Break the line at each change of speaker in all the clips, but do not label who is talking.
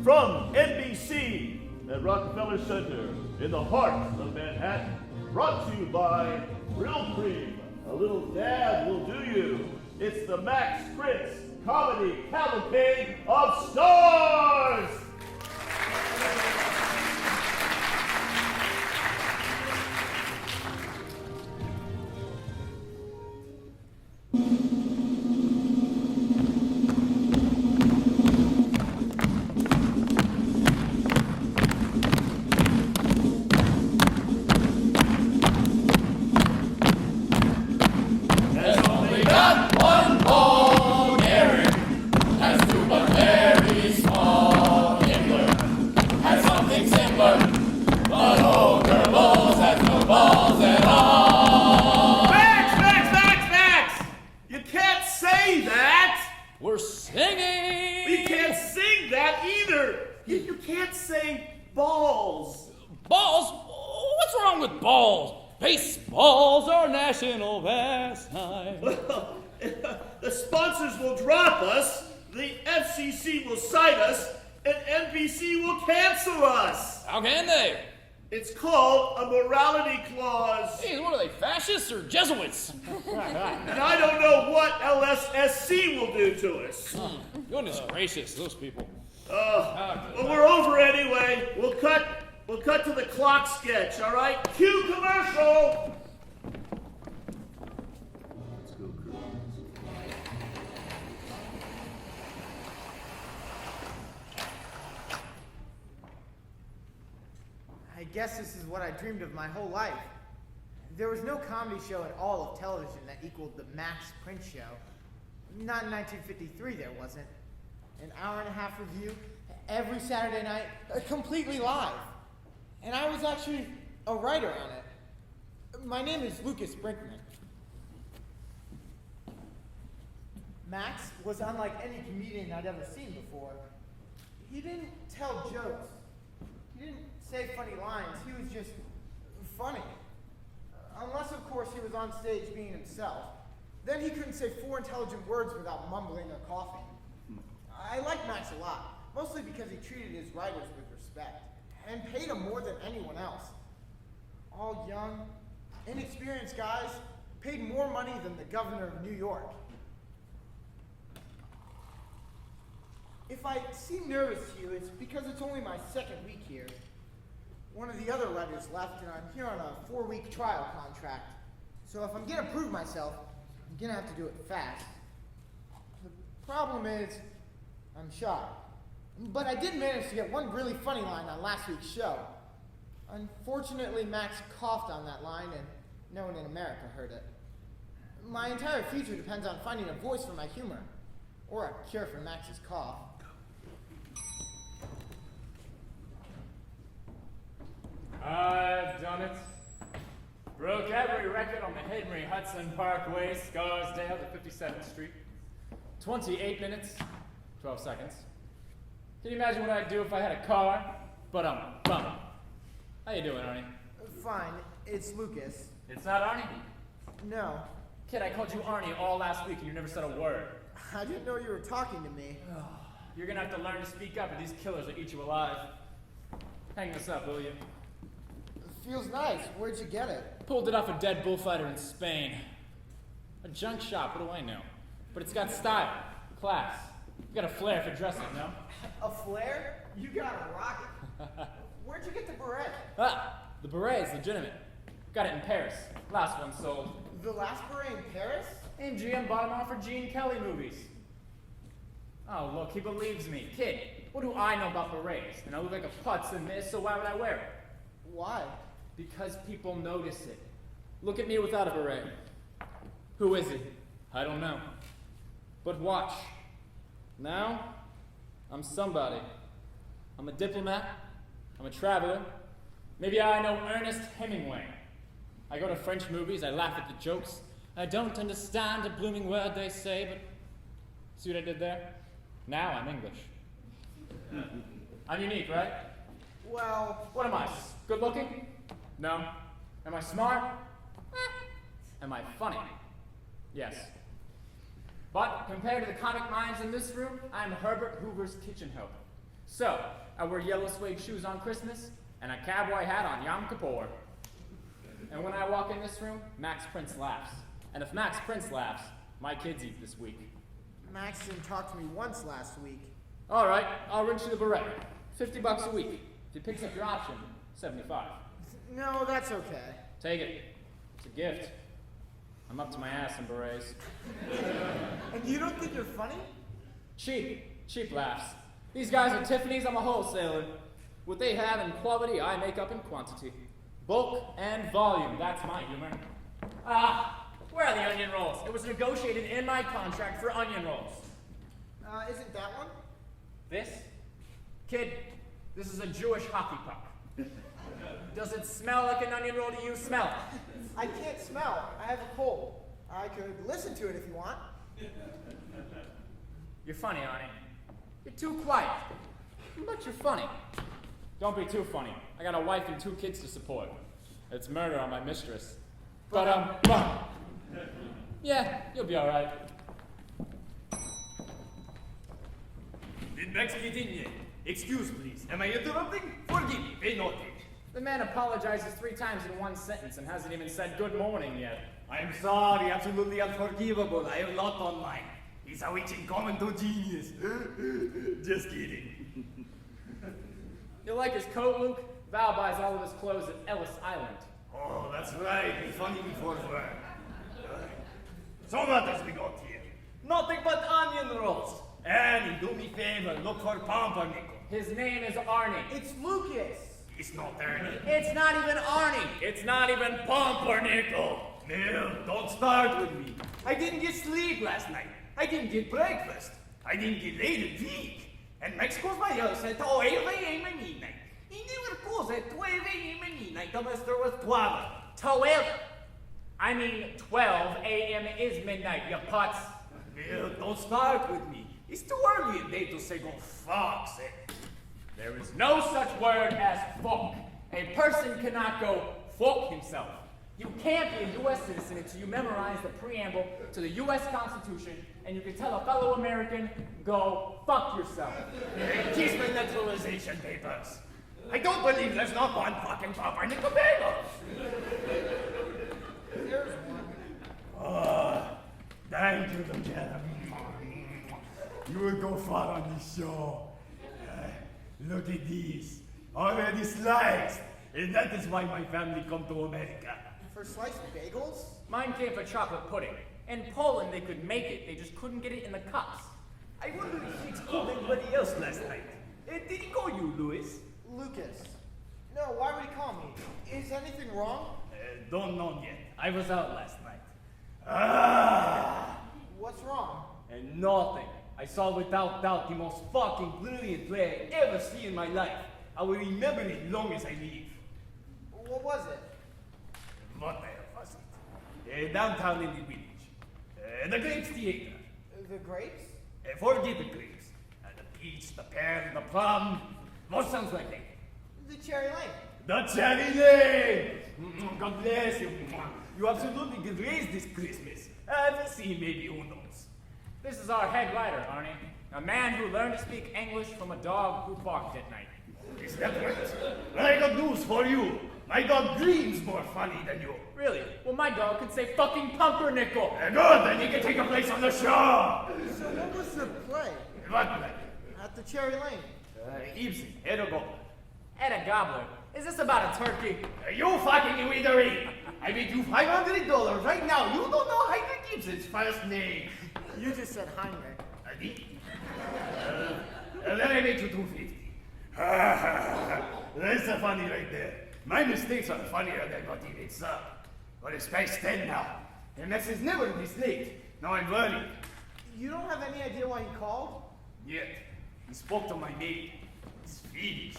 from NBC at Rockefeller Center in the heart of Manhattan, brought to you by Real Cream. A little dab will do you. It's the Max Prince Comedy Cavalcade of Stars!
Baseballs are national pastime.
Well, the sponsors will drop us, the FCC will cite us, and NBC will cancel us.
How can they?
It's called a morality clause.
Hey, what are they, fascists or Jesuits?
And I don't know what LSSC will do to us.
Goodness gracious, those people.
Well, we're over anyway. We'll cut to the clock sketch, all right? Cue commercial! Let's go, Cruz.
I guess this is what I dreamed of my whole life. There was no comedy show in all of television that equaled the Max Prince show. Not in 1953, there wasn't. An hour-and-a-half review every Saturday night, completely live. And I was actually a writer on it. My name is Lucas Brinkman. Max was unlike any comedian I'd ever seen before. He didn't tell jokes. He didn't say funny lines. He was just funny. Unless, of course, he was on stage being himself. Then he couldn't say 4 intelligent words without mumbling or coughing. I like Max a lot, mostly because he treated his writers with respect and paid them more than anyone else. All young, inexperienced guys paid more money than the governor of New York. If I seem nervous to you, it's because it's only my second week here. One of the other writers left, and I'm here on a 4-week trial contract. So if I'm gonna prove myself, I'm gonna have to do it fast. The problem is, I'm shy. But I did manage to get one really funny line on last week's show. Unfortunately, Max coughed on that line, and no one in America heard it. My entire future depends on finding a voice for my humor, or a cure for Max's cough.
I've done it. Broke every record on the Henry Hudson Parkway, Scarsdale to 57th Street. 28 minutes, 12 seconds. Can you imagine what I'd do if I had a car? But bum. How you doing, Arnie?
Fine, it's Lucas.
It's not Arnie?
No,
Kid, I called you Arnie all last week and you never said a word.
I didn't know you were talking to me.
You're gonna have to learn to speak up or these killers will eat you alive. Hang this up, will you?
Feels nice. Where'd you get it?
Pulled it off a dead bullfighter in Spain. A junk shop, what do I know? But it's got style, class. You got a flair for dressing, no?
A flare? You got a rocket. Where'd you get the beret?
The beret is legitimate. Got it in Paris. Last one sold.
The last beret in Paris?
MGM bought them off for Gene Kelly movies. Oh, look, he believes me. Kid, what do I know about berets? And I look like a putz in this, so why would I wear it?
Why?
Because people notice it. Look at me without a beret. Who is it? I don't know. But watch. Now, I'm somebody. I'm a diplomat. I'm a traveler. Maybe I know Ernest Hemingway. I go to French movies, I laugh at the jokes. I don't understand a blooming word they say, but see what I did there? Now I'm English. I'm unique, right?
Well,
What am I? Good looking? No. Am I smart? Am I funny? Yes. But compared to the comic minds in this room, I'm Herbert Hoover's kitchen helper. So, I wear yellow suede shoes on Christmas and a cowboy hat on Yom Kippur. And when I walk in this room, Max Prince laughs. And if Max Prince laughs, my kids eat this week.
Max didn't talk to me once last week.
All right, I'll rent you the beret. $50 a week. If you pick up your option, $75.
No, that's okay.
Take it. It's a gift. I'm up to my ass in berets.
And you don't think you're funny?
Cheap laughs. These guys are Tiffany's, I'm a wholesaler. What they have in quality, I make up in quantity. Bulk and volume, that's my humor. Where are the onion rolls? It was negotiated in my contract for onion rolls.
Isn't that one?
This? Kid, this is a Jewish hockey puck. Does it smell like an onion roll to you? Smell it.
I can't smell. I have a cold. I could listen to it if you want.
You're funny, Arnie. You're too quiet. But you're funny. Don't be too funny. I got a wife and 2 kids to support. It's murder on my mistress. But, yeah, you'll be all right.
Did Max get in yet? Excuse, please. Am I interrupting? Forgive me. Pay no attention.
The man apologizes 3 times in one sentence and hasn't even said good morning yet.
I'm sorry. Absolutely unforgivable. I have a lot on mine. He's a witching commando genius. Just kidding.
You like his coat, Luke? Val buys all of his clothes at Ellis Island.
Oh, that's right. Be funny before work. So what has we got here? Nothing but onion rolls. And do me favor, look for pumpernickel.
His name is Arnie.
It's Lucas.
It's not Ernie.
It's not even Arnie.
It's not even pumpernickel. No, don't start with me. I didn't get sleep last night. I didn't get breakfast. I didn't get laid a week. And Max calls my house at 12 a.m. at midnight. He never calls at 12 a.m. at midnight unless there was 12.
12. I mean, 12 a.m. is midnight, you putz.
No, don't start with me. It's too early a day to say go fuck, say.
There is no such word as fuck. A person cannot go fuck himself. You can't be a U.S. citizen until you memorize the preamble to the U.S. Constitution and you can tell a fellow American, go fuck yourself.
Kiss my naturalization papers. I don't believe there's not one fucking pumpernickel bagel.
There's one.
Oh, thank you, Lieutenant. You will go far on this show. Look at these. Already sliced. And that is why my family come to America.
For sliced bagels?
Mine came for chocolate pudding. In Poland, they could make it, they just couldn't get it in the cups.
I wonder if Hicks called anybody else last night. Did he call you, Louis?
Lucas. No, why would he call me? Is anything wrong?
Don't know yet. I was out last night.
What's wrong?
And nothing. I saw without doubt the most fucking brilliant play I ever seen in my life. I will remember it long as I live.
What was it?
What the hell was it? Downtown in the village. The Grapes Theater.
The grapes?
Forget the grapes. The peach, the pear, the plum. What sounds like that?
The cherry lane.
The cherry lane! God bless you. You absolutely get raised this Christmas. We'll see, maybe, who knows.
This is our head writer, Arnie. A man who learned to speak English from a dog who barked at night.
Is that right? Well, I got news for you. My dog dreams more funny than you.
Really? Well, my dog could say fucking pumpernickel.
Good, then you can take a place on the show.
So what was the play?
What play?
At the cherry lane.
Ibsen, head of gobbler.
Ed a gobbler. Is this about a turkey?
You fucking witchery! I bet you $500 right now. You don't know Heinrich Ibsen's first name.
You just said Heinrich.
I did. Then I bet you $250. That's a funny right there. My mistakes are funnier than what he makes up. But it's past 10 now. And Max is never this late. Now I'm worried.
You don't have any idea why he called?
Yet, he spoke to my maid. Swedish.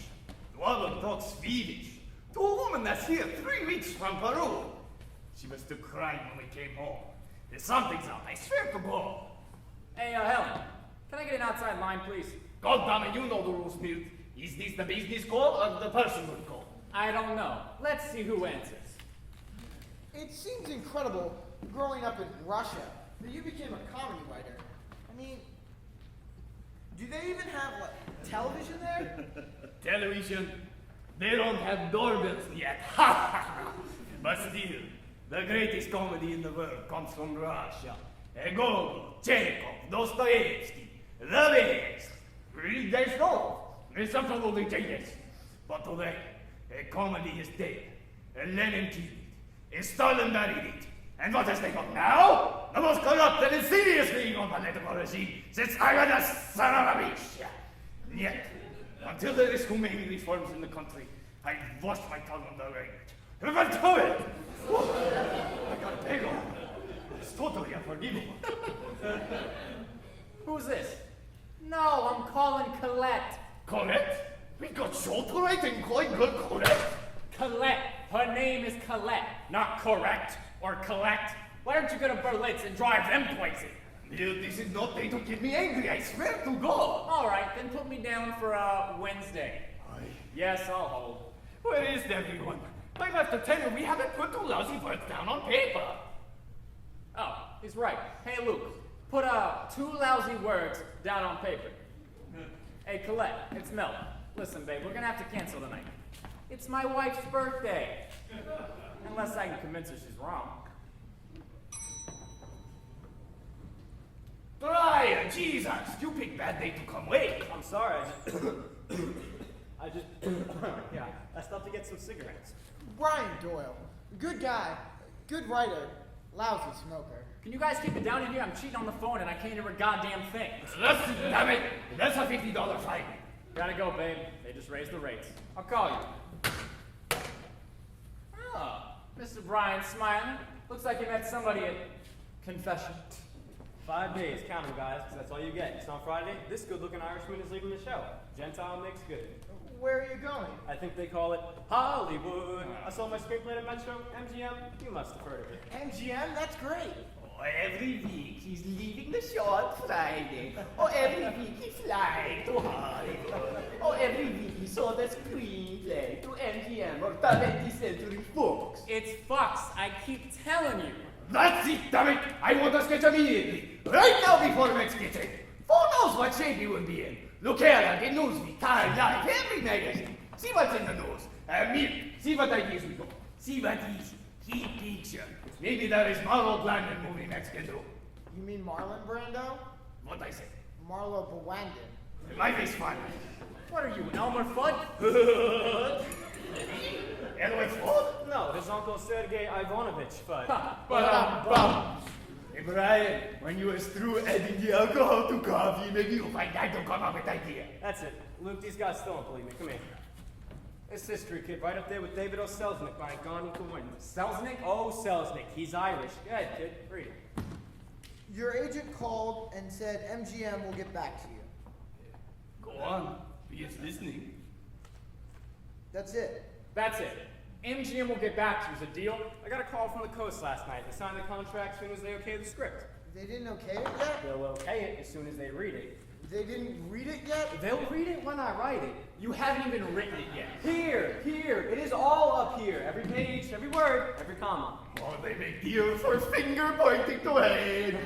The woman talks Swedish. To a woman that's here 3 weeks from Peru. She was still crying when we came home. There's something's up, I swear to God.
Hey, Helen, can I get an outside line, please?
God damn it, you know the rules, Milt. Is this the business call or the personal call?
I don't know. Let's see who answers.
It seems incredible growing up in Russia that you became a comedy writer. I mean, Do they even have, like, television there?
Television? They don't have doorbells yet. Ha ha ha! But still, the greatest comedy in the world comes from Russia. Gogol, Chekhov, Dostoevsky, the best. There's no. There's absolutely genius. But today, a comedy is dead. Lenin killed it. Stalin buried it. And what has they got now? The most corrupt and insidious being on political regime since Ivan the son of a bitch. Yet, until there is humane reforms in the country, I wash my tongue on the language. If I do it, I got a big one. It's totally unforgivable.
Who's this? No, I'm calling Colette.
Colette? We got short right and quite good Colette.
Colette. Her name is Colette, not correct or collect. Why don't you go to Berlitz and drive them crazy?
Dude, this is not going to get me angry, I swear to God.
All right, then put me down for Wednesday. Yes, I'll hold.
Where is everyone? I have to tell you, we haven't put the lousy words down on paper.
Oh, he's right. Hey, Luke, put 2 lousy words down on paper. Hey, Colette, it's Mel. Listen, babe, we're gonna have to cancel tonight. It's my wife's birthday. Unless I can convince her she's wrong.
Brian, Jesus, you picked bad day to come late.
I'm sorry. I just yeah, I stopped to get some cigarettes.
Brian Doyle. Good guy. Good writer. Lousy smoker.
Can you guys keep it down in here? I'm cheating on the phone and I can't hear a goddamn thing.
Damn it, that's a $50 fine.
Gotta go, babe. They just raised the rates. I'll call you. Oh, Mr. Brian smiling. Looks like you met somebody at confession.
5 days, count them, guys, because that's all you get. It's on Friday. This good-looking Irishman is leaving the show. Gentile makes good.
Where are you going?
I think they call it Hollywood. I saw my screenplay at Metro, MGM. You must have heard of it.
MGM? That's great.
Oh, every week he's leaving the show on Friday. Oh, every week he flies to Hollywood. Oh, every week he saw the screenplay to MGM or 20th Century Fox.
It's Fox. I keep telling you.
That's it, damn it! I want a sketch immediately. Right now before next sketch. Who knows what shape he will be in? Look here, the Newsweek, Time, Life, every magazine. See what's in the news. Milk. See what ideas we got. See what is key picture. Maybe there is Marlo Blandon movie next can do.
You mean Marlon Brando?
What I say?
Marlo Blandon.
My face fine.
What are you, Elmer Fudd?
Elmer Fudd?
No, his uncle Sergei Ivanovich, but
Hey Brian, when you was through adding the alcohol to coffee, maybe you'll find out to come up with idea.
that's it. Luke, these guys still don't believe me. Come here. This history kid right up there with David O. Selznick by Gone to Win.
Selznick?
Oh, Selznick. He's Irish. Go ahead, kid. Read it.
Your agent called and said MGM will get back to you.
Go on, he is listening.
That's it.
That's it. MGM will get back to you. Is a deal?
I got a call from the coast last night. They signed the contract as soon as they okay the script.
They didn't okay it yet?
They'll okay it as soon as they read it.
They didn't read it yet?
They'll read it when I write it.
You haven't even written it yet.
Here. It is all up here. Every page, every word, every comma.
Oh, they make deals for finger pointing to head.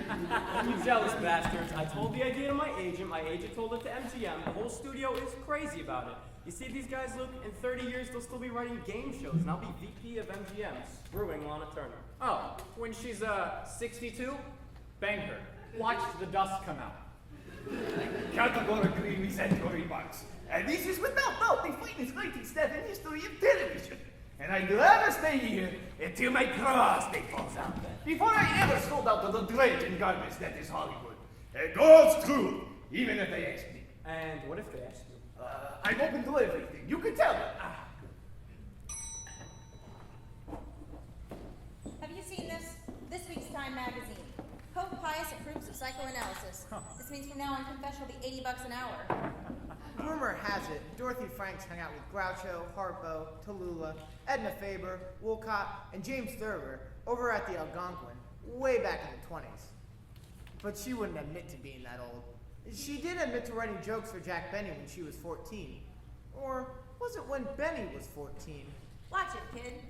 You jealous bastards. I told the idea to my agent. My agent told it to MGM. The whole studio is crazy about it. You see these guys, Luke? In 30 years, they'll still be writing game shows, and I'll be VP of MGM, screwing Lana Turner.
Oh, when she's 62, bang her. Watch the dust come out.
Categorically resent your remarks. And this is without doubt the finest writing staff in history of television. And I'd rather stay here until my prostate falls out. Before I ever sold out to the dregs and garbage that is Hollywood. It goes true, even if they ask me.
And what if they ask you?
I'm open to everything. You can tell them.
Have you seen this? This week's Time magazine. Pope Pius approves of psychoanalysis. This means from now on, confession will be $80 an hour.
Rumor has it, Dorothy Franks hung out with Groucho, Harpo, Tallulah, Edna Faber, Woolcott, and James Thurber over at the Algonquin, way back in the 20s. But she wouldn't admit to being that old. She did admit to writing jokes for Jack Benny when she was 14. Or was it when Benny was 14?
Watch it, kid.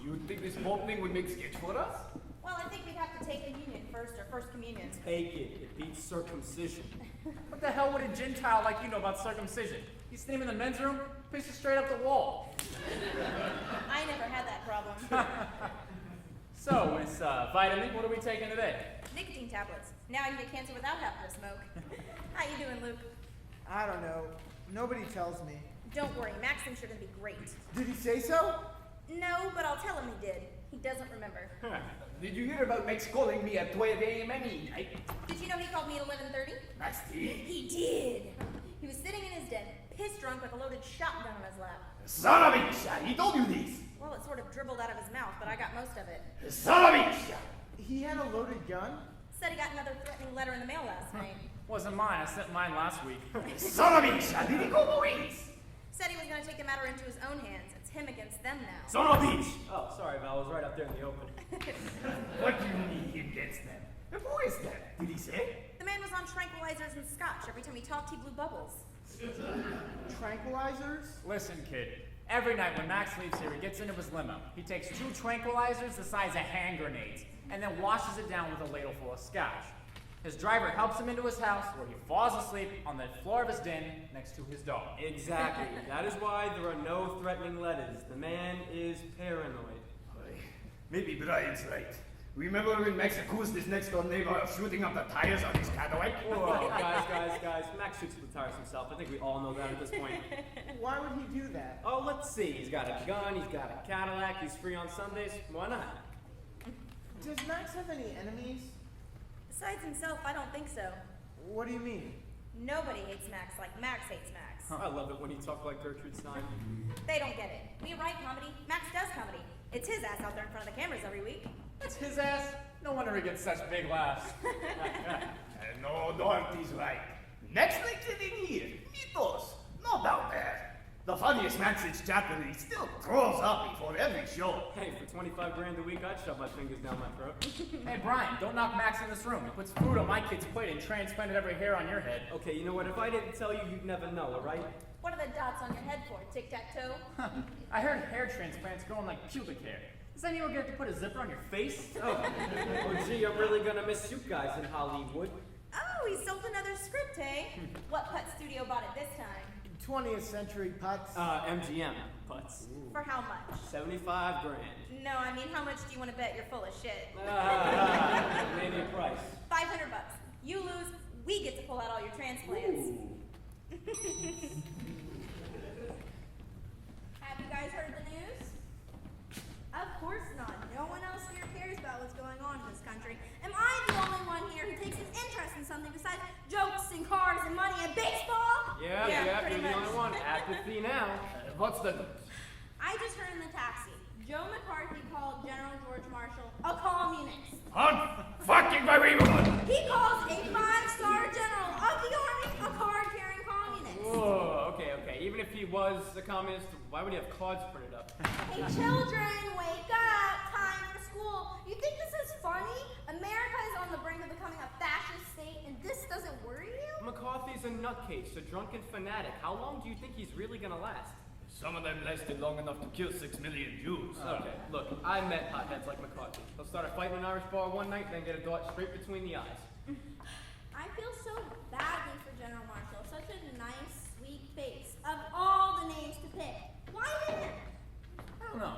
You think this opening would make sketch for us?
Why Well, I think we'd have to take communion first, or first communion.
Take it. It beats circumcision.
What the hell would a Gentile like you know about circumcision? You see him in the men's room, pisses straight up the wall.
I never had that problem.
So, Miss Vitamin, what are we taking today?
Nicotine tablets. Now I can get cancer without having to smoke. How you doing, Luke?
I don't know. Nobody tells me.
Don't worry, Max thinks you're gonna be great.
Did he say so?
No, but I'll tell him he did. He doesn't remember.
Did you hear about Max calling me at 12 a.m. any night?
Did you know he called me at 11:30?
Max did?
He did. He was sitting in his den, pissed drunk with a loaded shotgun on his lap.
Son of a bitch! He told you this!
Well, it sort of dribbled out of his mouth, but I got most of it.
Son of a bitch!
He had a loaded gun?
Said he got another threatening letter in the mail last night.
Wasn't mine. I sent mine last week.
Son of a bitch! Did he call police?
Said he was going to take the matter into his own hands. It's him against them now.
Son of a bitch!
Oh, sorry, Val. I was right up there in the open.
What do you mean he gets them? And who is that? Did he say?
The man was on tranquilizers and scotch. Every time he talked, he blew bubbles.
Tranquilizers?
Listen, kid. Every night when Max leaves here, he gets into his limo. He takes 2 tranquilizers the size of hand grenades, and then washes it down with a ladle full of scotch. His driver helps him into his house, where he falls asleep on the floor of his den next to his dog.
Exactly. That is why there are no threatening letters. The man is paranoid.
Maybe Brian's right. Remember when Max accused his next door neighbor of shooting up the tires on his Cadillac?
Whoa, guys. Max shoots the tires himself. I think we all know that at this point.
Why would he do that?
Oh, let's see. He's got a gun, he's got a Cadillac, he's free on Sundays. Why not?
Does Max have any enemies?
Besides himself, I don't think so.
What do you mean?
Nobody hates Max like Max hates Max.
I love it when you talk like Gertrude Stein.
They don't get it. We write comedy. Max does comedy. It's his ass out there in front of the cameras every week.
That's his ass? No wonder he gets such big laughs.
No, Dorothy's right. Max likes it in here. He does. No doubt that. The funniest Max is chapter, he still throws up before every show.
Hey, for 25 grand a week, I'd shove my fingers down my throat.
Hey, Brian, don't knock Max in this room. He puts food on my kid's plate and transplanted every hair on your head.
Okay, you know what? If I didn't tell you, you'd never know, alright?
What are the dots on your head for? Tic-tac-toe?
I heard hair transplants growing like pubic hair. Does anyone get to put a zipper on your face?
Oh, gee, I'm really gonna miss you guys in Hollywood.
Oh, he sold another script, eh? What putt studio bought it this time?
20th century putts?
MGM putts.
For how much?
75 grand.
No, I mean, how much do you want to bet you're full of shit?
Maybe a price.
$500. You lose, we get to pull out all your transplants. Have you guys heard the news? Of course not. No one else here cares about what's going on in this country. Am I the only one here who takes an interest in something besides jokes and cars and money and baseball?
Yeah,
pretty
you're the
much.
only one. Apathy now.
What's the news?
I just heard in the taxi. Joe McCarthy called General George Marshall a communist.
Fucking everyone!
He calls a 5-star general of the army a card-carrying communist.
Whoa, okay. Even if he was a communist, why would he have cards printed up?
Hey, children, wake up! Time for school. You think this is funny? America is on the brink of becoming a fascist state, and this doesn't worry you?
McCarthy's a nutcase, a drunken fanatic. How long do you think he's really gonna last?
Some of them lasted long enough to kill 6 million Jews.
Okay, look, I met hotheads like McCarthy. They'll start a fight in an Irish bar one night, then get a dart straight between the eyes.
I feel so badly for General Marshall. Such a nice, sweet face. Of all the names to pick, why him?
I don't know.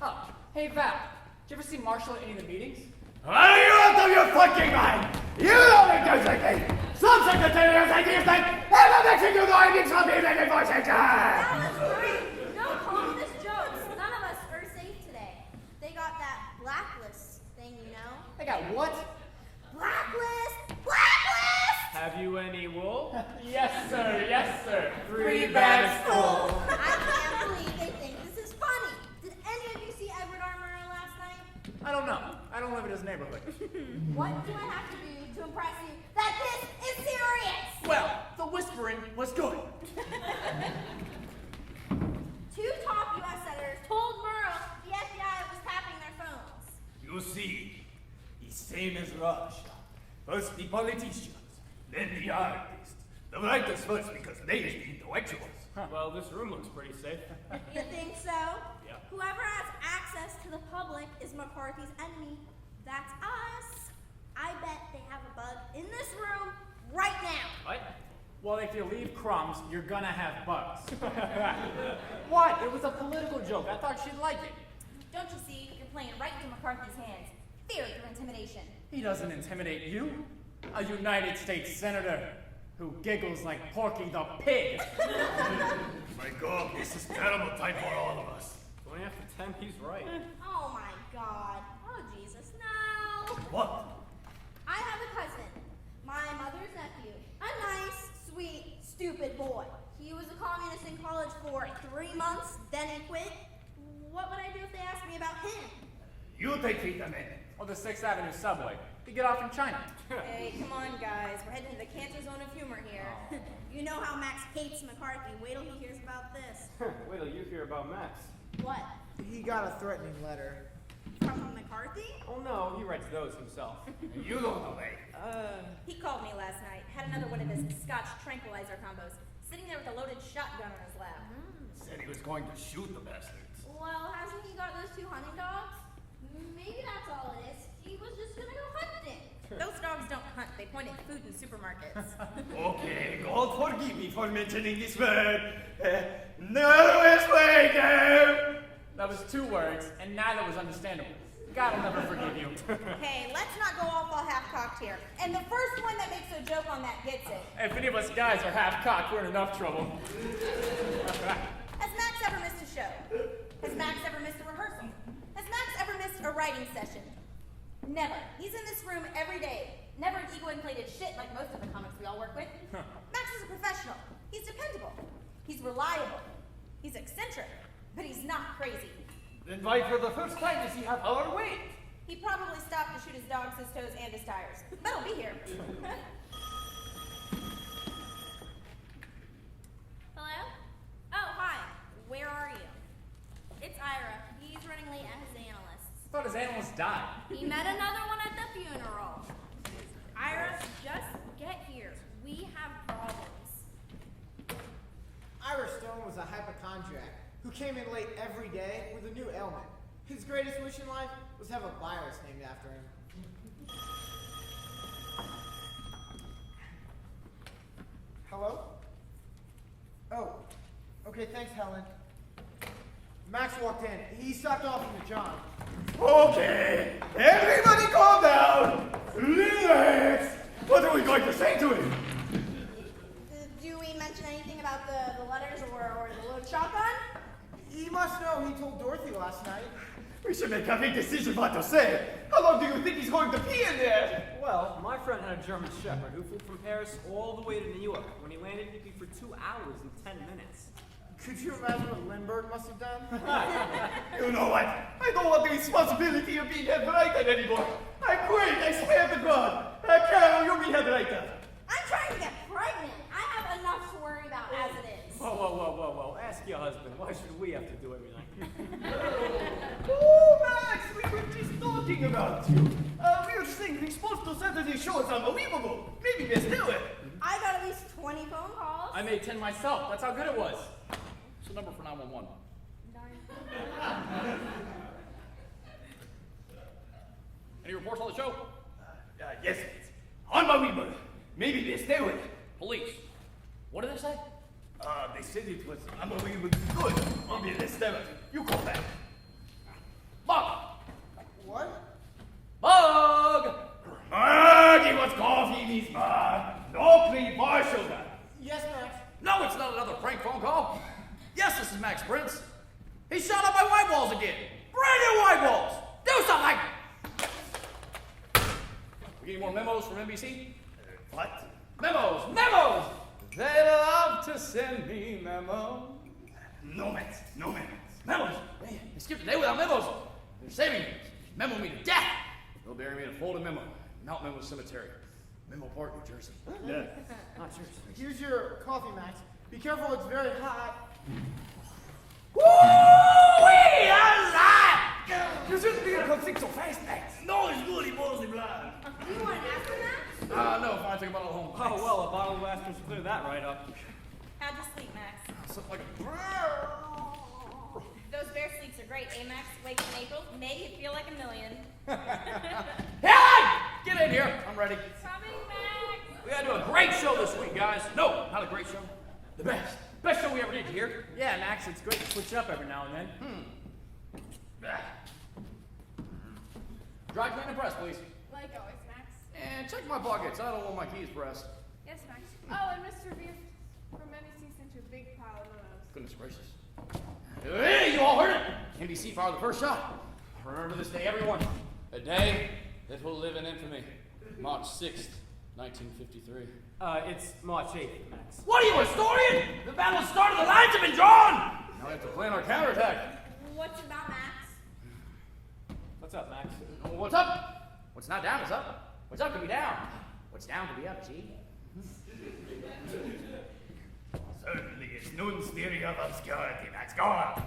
Oh, hey Val, did you ever see Marshall at any of the meetings?
Are you out of your fucking mind? You don't think there's a thing! Some secretariats ideas like, and the next thing you know, I need some people in for section!
That was great. No communist jokes. None of us are safe today. They got that blacklist thing, you know?
They got what?
Blacklist! Blacklist!
Have you any wool?
Yes, sir.
3 bags full.
I can't believe they think this is funny. Did any of you see Edward R. Murrow last night?
I don't know. I don't live in his neighborhood.
What do I have to do to impress you that this is serious?
Well, the whispering was good.
2 top U.S. senators told Murrow the FBI was tapping their phones.
You see, it's same as Russia. First the politicians, then the artists. The writers first because they is the intellectuals.
Well, this room looks pretty safe.
You think so?
Yeah.
Whoever has access to the public is McCarthy's enemy. That's us. I bet they have a bug in this room right now.
What? Well, if you leave crumbs, you're gonna have bugs. What? It was a political joke. I thought she'd like it.
Don't you see? You're playing right into McCarthy's hands. Fear through intimidation.
He doesn't intimidate you. A United States Senator who giggles like Porky the Pig.
My God, this is terrible time for all of us.
20 after 10, he's right.
Oh my God. Oh Jesus, no.
What?
I have a cousin, my mother's nephew, a nice, sweet, stupid boy. He was a communist in college for 3 months, then he quit. What would I do if they asked me about him?
You take it a minute.
Or the 6th Avenue subway. You get off in China.
Hey, come on, guys. We're heading to the cancer zone of humor here.
You know how Max hates McCarthy. Wait till he hears about this.
Wait till you hear about Max.
What?
He got a threatening letter.
From McCarthy?
Oh no, he writes those himself.
You don't know, eh?
He called me last night. Had another one of his Scotch tranquilizer combos. Sitting there with a loaded shotgun on his lap.
Said he was going to shoot the bastards.
Well, hasn't he got those 2 hunting dogs? Maybe that's all it is. He was just gonna go hunting.
Those dogs don't hunt. They point at food in supermarkets.
Okay, God forgive me for mentioning this word. Nervous waiter!
That was 2 words, and neither was understandable. God will never forgive you.
Hey, let's not go off all half-cocked here. And the first one that makes a joke on that gets it.
If any of us guys are half-cocked, we're in enough trouble.
Has Max ever missed a show? Has Max ever missed a rehearsal? Has Max ever missed a writing session? Never. He's in this room every day. Never an ego-inflated shit like most of the comics we all work with. Max is a professional. He's dependable. He's reliable. He's eccentric. But he's not crazy.
Then why for the first time does he have our weight?
He probably stopped to shoot his dogs, his toes, and his tires. But he'll be here.
Hello? Oh, hi. Where are you? It's Ira. He's running late at his analysts.
I thought his animals died.
He met another one at the funeral. Ira, just get here. We have problems.
Ira Stone was a hypochondriac who came in late every day with a new ailment. His greatest wish in life was to have a virus named after him. Hello? Oh, okay, thanks, Helen. Max walked in. He stopped off into John.
Okay, everybody calm down. Relax. What are we going to say to him?
Do we mention anything about the letters or the loaded shotgun?
He must know he told Dorothy last night.
We should make a big decision what to say. How long do you think he's going to be in there?
Well, my friend had a German Shepherd who flew from Paris all the way to New York. When he landed, he'd be for 2 hours and 10 minutes.
Could you imagine what Lindbergh must have done?
You know what? I don't want the responsibility of being head writer anymore. I quit. I swear to God. Carol, you'll be head writer.
I'm trying to get pregnant. I have enough to worry about as it is.
Whoa. Ask your husband. Why should we have to do everything?
Oh, Max, we were just talking about you. We were saying the response to Saturday's show is unbelievable. Maybe let's do it.
I got at least 20 phone calls.
I made 10 myself. That's how good it was.
What's the number for 911? Any reports on the show?
Yes, it's unbelievable. Maybe let's do it.
Police. What did they say?
They said it was unbelievably good. Maybe let's do it. You call back.
Bug!
What?
Bug!
Give us coffee in his mug. No cream or sugar.
Yes, Max.
No, it's not another prank phone call. Yes, this is Max Prince. He shot up my white walls again. Brand new white walls. Do something. We getting more memos from NBC?
What?
Memos! They love to send me memos.
No memos.
Memos? Man, they skipped a day without memos. They're saving me. Memo me to death. They'll bury me in a folded memo. Mount Memo Cemetery. Memo Park, New Jersey.
Yeah.
Not yours.
Here's your coffee, Max. Be careful, it's very hot.
Woo-wee! How's that? You shouldn't be able to so fast, Max. No, it's good. He blows the blood.
Do you want an aspirin, Max?
No, fine, take a bottle home.
Oh, well, a bottle of aspirin should clear that right up.
How'd you sleep, Max?
Something like a...
Those bear sleeps are great. say, Max, wakes in April made you feel like a million.
Helen! Get in here. I'm ready.
Coming back.
We gotta do a great show this week, guys. No, not a great show. The best. Best show we ever did, you hear?
Yeah, Max, it's great to switch up every now and then.
Dry clean and press, please.
Like always, Max.
And check my pockets. I don't want my keys pressed.
Yes, Max. Oh, and Mr. Beef from NBC sent you a big pile of those.
Goodness gracious. Hey, you all heard it. NBC fired the first shot. Remember this day, everyone.
A day that will live in infamy. March 6th, 1953.
It's March 8th, Max.
What are you, a historian? The battle started. The lines have been drawn. Now we have to plan our counterattack.
What's about Max?
What's up, Max?
What's up? What's not down is up. What's up can be down. What's down can be up, see?
Certainly, it's Noon's theory of obscurity, Max. Go on.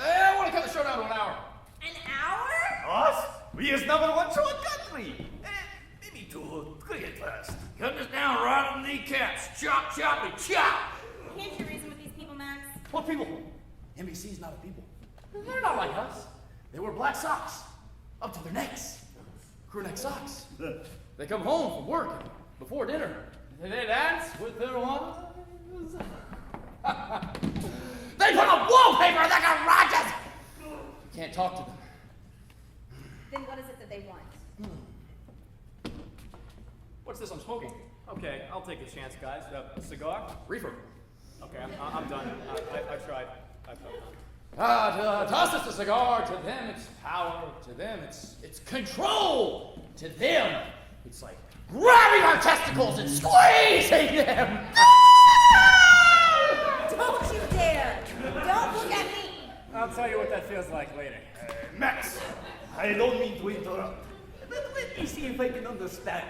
I want to cut the show down to an hour.
An hour?
Us? We is number one show in country. Maybe 2, 3 at first.
Cut this down right on the kneecaps. Chop, choppy, chop.
Can't you reason with these people, Max?
What people? NBC's not a people. They're not like us. They wear black socks up to their necks. Crew neck socks. They come home from work before dinner. They dance with their wives. They put up wallpaper in their garages. Can't talk to them.
Then what is it that they want?
What's this I'm smoking?
Okay, I'll take a chance, guys. A cigar?
Reefer.
Okay, I'm done. I tried. I felt done.
To us it's a cigar. To them it's power. To them it's control. To them it's like grabbing our testicles and squeezing them.
Don't you dare! Don't look at me!
I'll tell you what that feels like later.
Max, I don't mean to interrupt, but let me see if I can understand.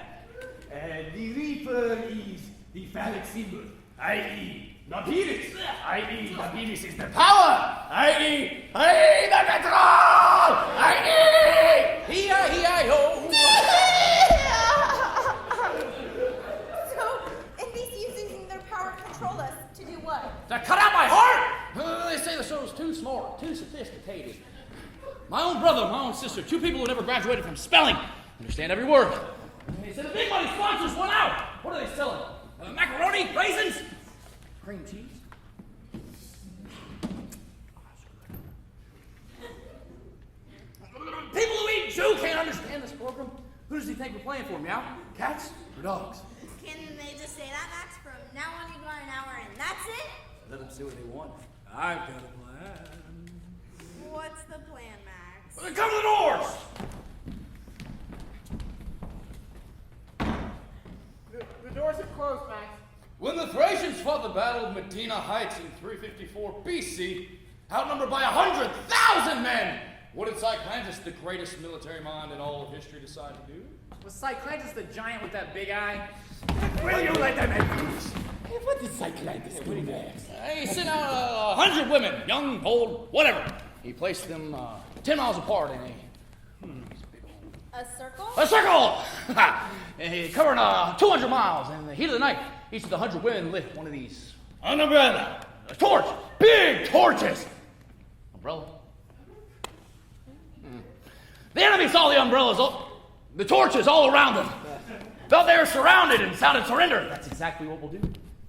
The reaper is the phallic symbol, i.e. the penis, i.e. the penis is the power, i.e. the control, i.e.
E-I-E-I-O.
So, NBC is using their power to control us to do what?
To cut out my heart! They say the show's too smart, too sophisticated. My own brother, my own sister, 2 people who never graduated from spelling, understand every word. They said the big money sponsors went out. What are they selling? Macaroni, raisins, cream cheese. People who eat Jew can't understand this program. Who does he think we're playing for, meow? Cats or dogs?
Can they just say that, Max? From now on, you got an hour and that's it?
Let them say what they want. I've got a plan.
What's the plan, Max?
Well, then come to the doors!
The doors are closed, Max.
When the Thracians fought the Battle of Medina Heights in 354 BC, outnumbered by 100,000 men, what did Cyclantus, the greatest military mind in all of history, decide to do?
Was Cyclantus the giant with that big eye?
Will you let them introduce?
What did Cyclantus do there?
He sent out 100 women, young, old, whatever. He placed them 10 miles apart in
A circle?
a circle! Covering 200 miles. In the heat of the night, each of the 100 women lit one of these. An umbrella. A torch. Big torches. Umbrella. The enemy saw the umbrellas, the torches all around them. Felt they were surrounded and shouted surrender. That's exactly what we'll do.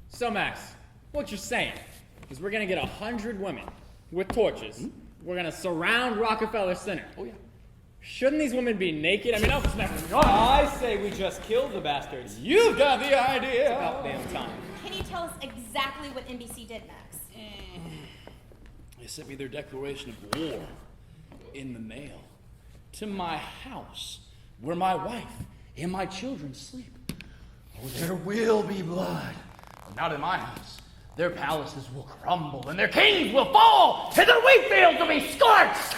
So, Max, what you're saying is we're going to get 100 women with torches. We're going to surround Rockefeller Center.
Oh, yeah.
Shouldn't these women be naked? I mean, I'll smack them.
I say we just kill the bastards.
You've got the idea.
It's about damn time.
Can you tell us exactly what NBC did, Max?
They sent me their declaration of war in the mail to my house where my wife and my children sleep. Oh, there will be blood. Not in my house. Their palaces will crumble and their kings will fall and their wheat fields will be scorched.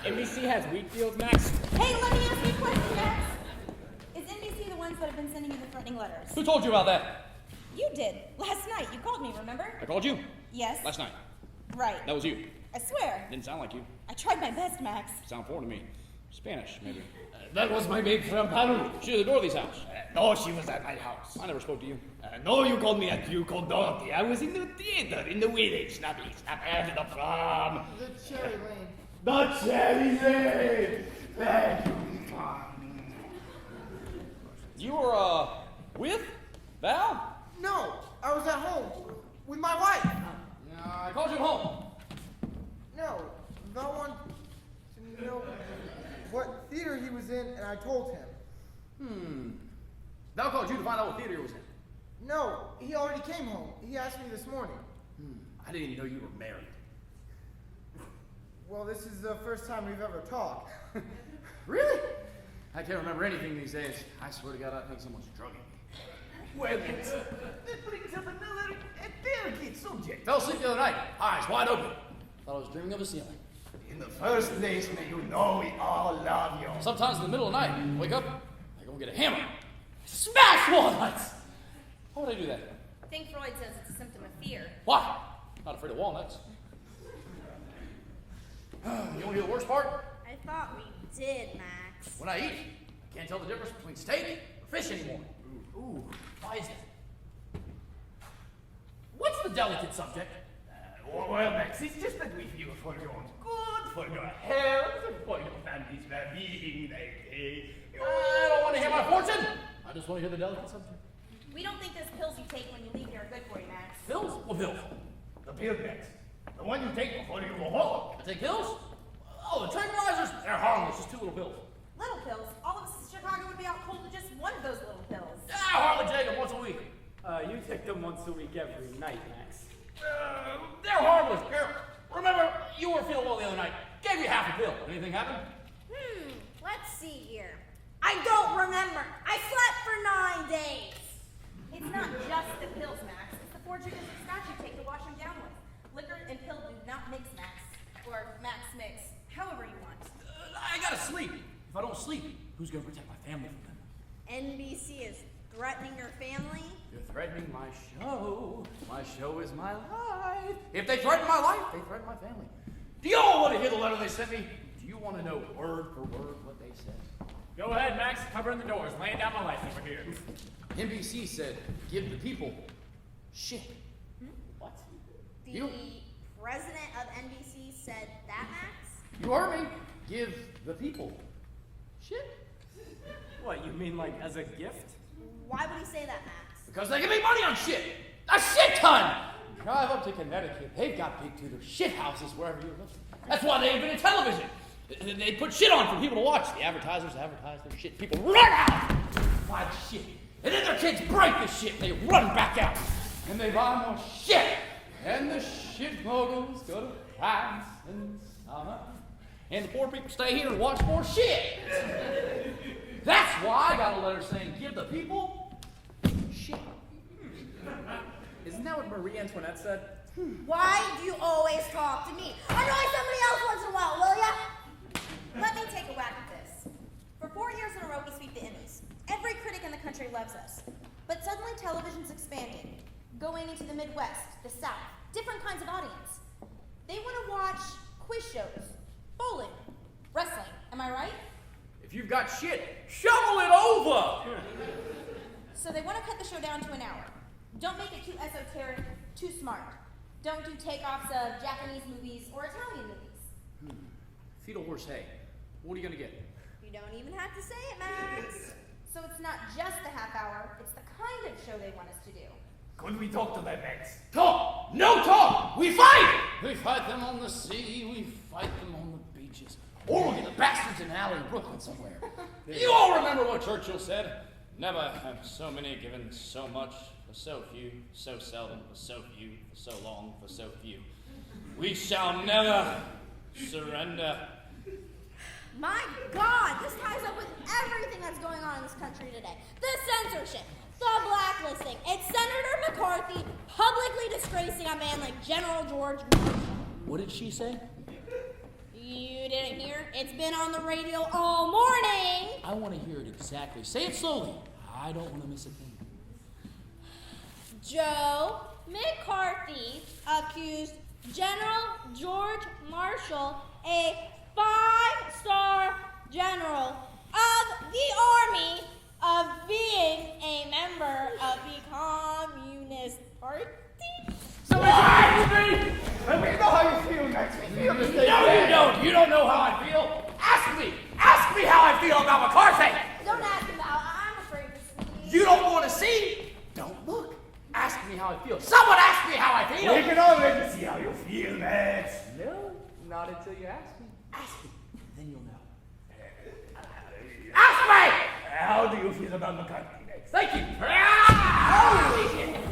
NBC has wheat fields, Max?
Hey, let me ask you a question, Max. Is NBC the ones that have been sending you the threatening letters?
Who told you about that?
You did. Last night. You called me, remember?
I called you
Yes.
last night.
Right.
That was you.
I swear.
Didn't sound like you.
I tried my best, Max.
Sound foreign to me. Spanish, maybe.
That was my maid from Peru.
She was at Dorothy's house.
No, she was at my house.
I never spoke to you.
No, you called me a Jew called Dorothy. I was in the theater in the village. Snap after the prom.
The Cherry Lane.
The Cherry Lane. Thank you.
You were, with Val?
No, I was at home with my wife.
I called you home.
No, Val wanted to know what theater he was in, and I told him.
Val called you to find out what theater he was in.
No, he already came home. He asked me this morning.
I didn't even know you were married.
Well, this is the first time we've ever talked.
Really? I can't remember anything these days. I swear to God, I think someone's drugging me.
Well, that brings up another delicate subject.
Fell asleep the other night, eyes wide open. Thought I was dreaming of a ceiling.
In the first place, may you know we all love you.
Sometimes in the middle of the night, wake up, I go get a hammer, smash walnuts. Why would I do that?
I think Freud says it's a symptom of fear.
Why? Not afraid of walnuts. You want to hear the worst part?
I thought we did, Max.
When I eat, I can't tell the difference between steak or fish anymore. Ooh, why is that? What's the delicate subject?
Well, Max, it's just that we feel for your own good, for your health, and for your family's well-being.
I don't want to hear my fortune. I just want to hear the delicate subject.
We don't think those pills you take when you leave here are good for you, Max.
Pills? What pills?
The pill, Max. The one you take before you go home.
I take pills? Oh, the tranquilizers? They're harmless, just 2 little pills.
Little pills. All of us in Chicago would be out cold with just one of those little pills.
I hardly take them once a week.
You take them once a week every night, Max.
They're harmless. Here, remember, you were feeling well the other night. Gave you half a pill. Anything happen?
Let's see here. I don't remember. I slept for 9 days.
It's not just the pills, Max. It's the 4 chickens of scotch you take to wash them down with. Liquor and pill do not mix, Max. Or Max mix. However you want.
I gotta sleep. If I don't sleep, who's gonna protect my family from them?
NBC is threatening your family?
You're threatening my show. My show is my life. If they threaten my life, they threaten my family. Do you all want to hear the letter they sent me? Do you want to know word for word what they said?
Go ahead, Max. Covering the doors. Laying down my life over here.
NBC said, give the people shit. What?
The
You-
president of NBC said that, Max?
You heard me. Give the people shit.
What, you mean like as a gift?
Why would he say that, Max?
Because they can make money on shit. A shit ton. Drive up to Connecticut. They've got big to their shit houses wherever you live. That's why they invented television. They put shit on for people to watch. The advertisers advertise their shit. People run out to buy the shit. And then their kids break the shit and they run back out. And they buy more shit. And the shit moguls go to France and summer. And the poor people stay here and watch more shit. That's why I got a letter saying, give the people shit.
Isn't that what Marie Antoinette said?
Why do you always talk to me? Annoy somebody else once in a while, will ya?
Let me take a whack at this. For 4 years in a row, we sweep the Emmys. Every critic in the country loves us. But suddenly television's expanding, going into the Midwest, the South, different kinds of audience. They want to watch quiz shows, bowling, wrestling. Am I right?
If you've got shit, shovel it over!
So they want to cut the show down to an hour. Don't make it too esoteric, too smart. Don't do takeoffs of Japanese movies or Italian movies.
Feed a horse hay. What are you gonna get?
You don't even have to say it, Max.
So it's not just the half hour, it's the kind of show they want us to do.
Could we talk to them, Max?
Talk! No talk! We fight! We fight them on the sea, we fight them on the beaches. Or we'll get the bastards in an alley in Brooklyn somewhere. You all remember what Churchill said? Never have so many given so much for so few, so seldom for so few, for so long for so few. We shall never surrender.
My God, this ties up with everything that's going on in this country today. The censorship, the blacklisting, it's Senator McCarthy publicly disgracing a man like General George Marshall.
What did she say?
You didn't hear? It's been on the radio all morning.
I want to hear it exactly. Say it slowly. I don't want to miss a thing.
Joe McCarthy accused General George Marshall, a 5-star general of the army of being a member of the Communist Party?
Somebody ask me! And we know how you feel, Max. We feel the same way.
No, you don't. You don't know how I feel. Ask me. Ask me how I feel about McCarthy.
Don't ask about. I'm afraid to see.
You don't want to see? Don't look. Ask me how I feel. Someone ask me how I feel.
We can already see how you feel, Max.
No, not until you ask me.
Ask me. Then you'll know.
Ask me! How do you feel about McCarthy, Max?
Thank you.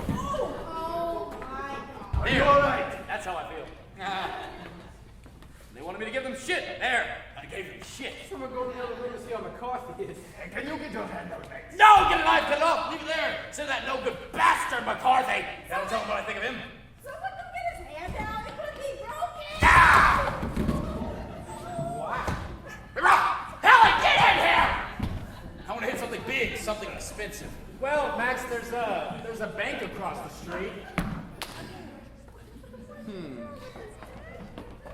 Oh my God.
Are you alright?
That's how I feel. They wanted me to give them shit. There. I gave them shit.
Someone go to the other room to see how McCarthy is.
Can you get your hand out, Max?
No, get it out, get it off. Leave it there. Send that no good bastard McCarthy. That'll tell him what I think of him.
Someone come get his hand out. It could be broken.
Helen, get in here! I want to hit something big, something expensive.
Well, Max, there's a bank across the street.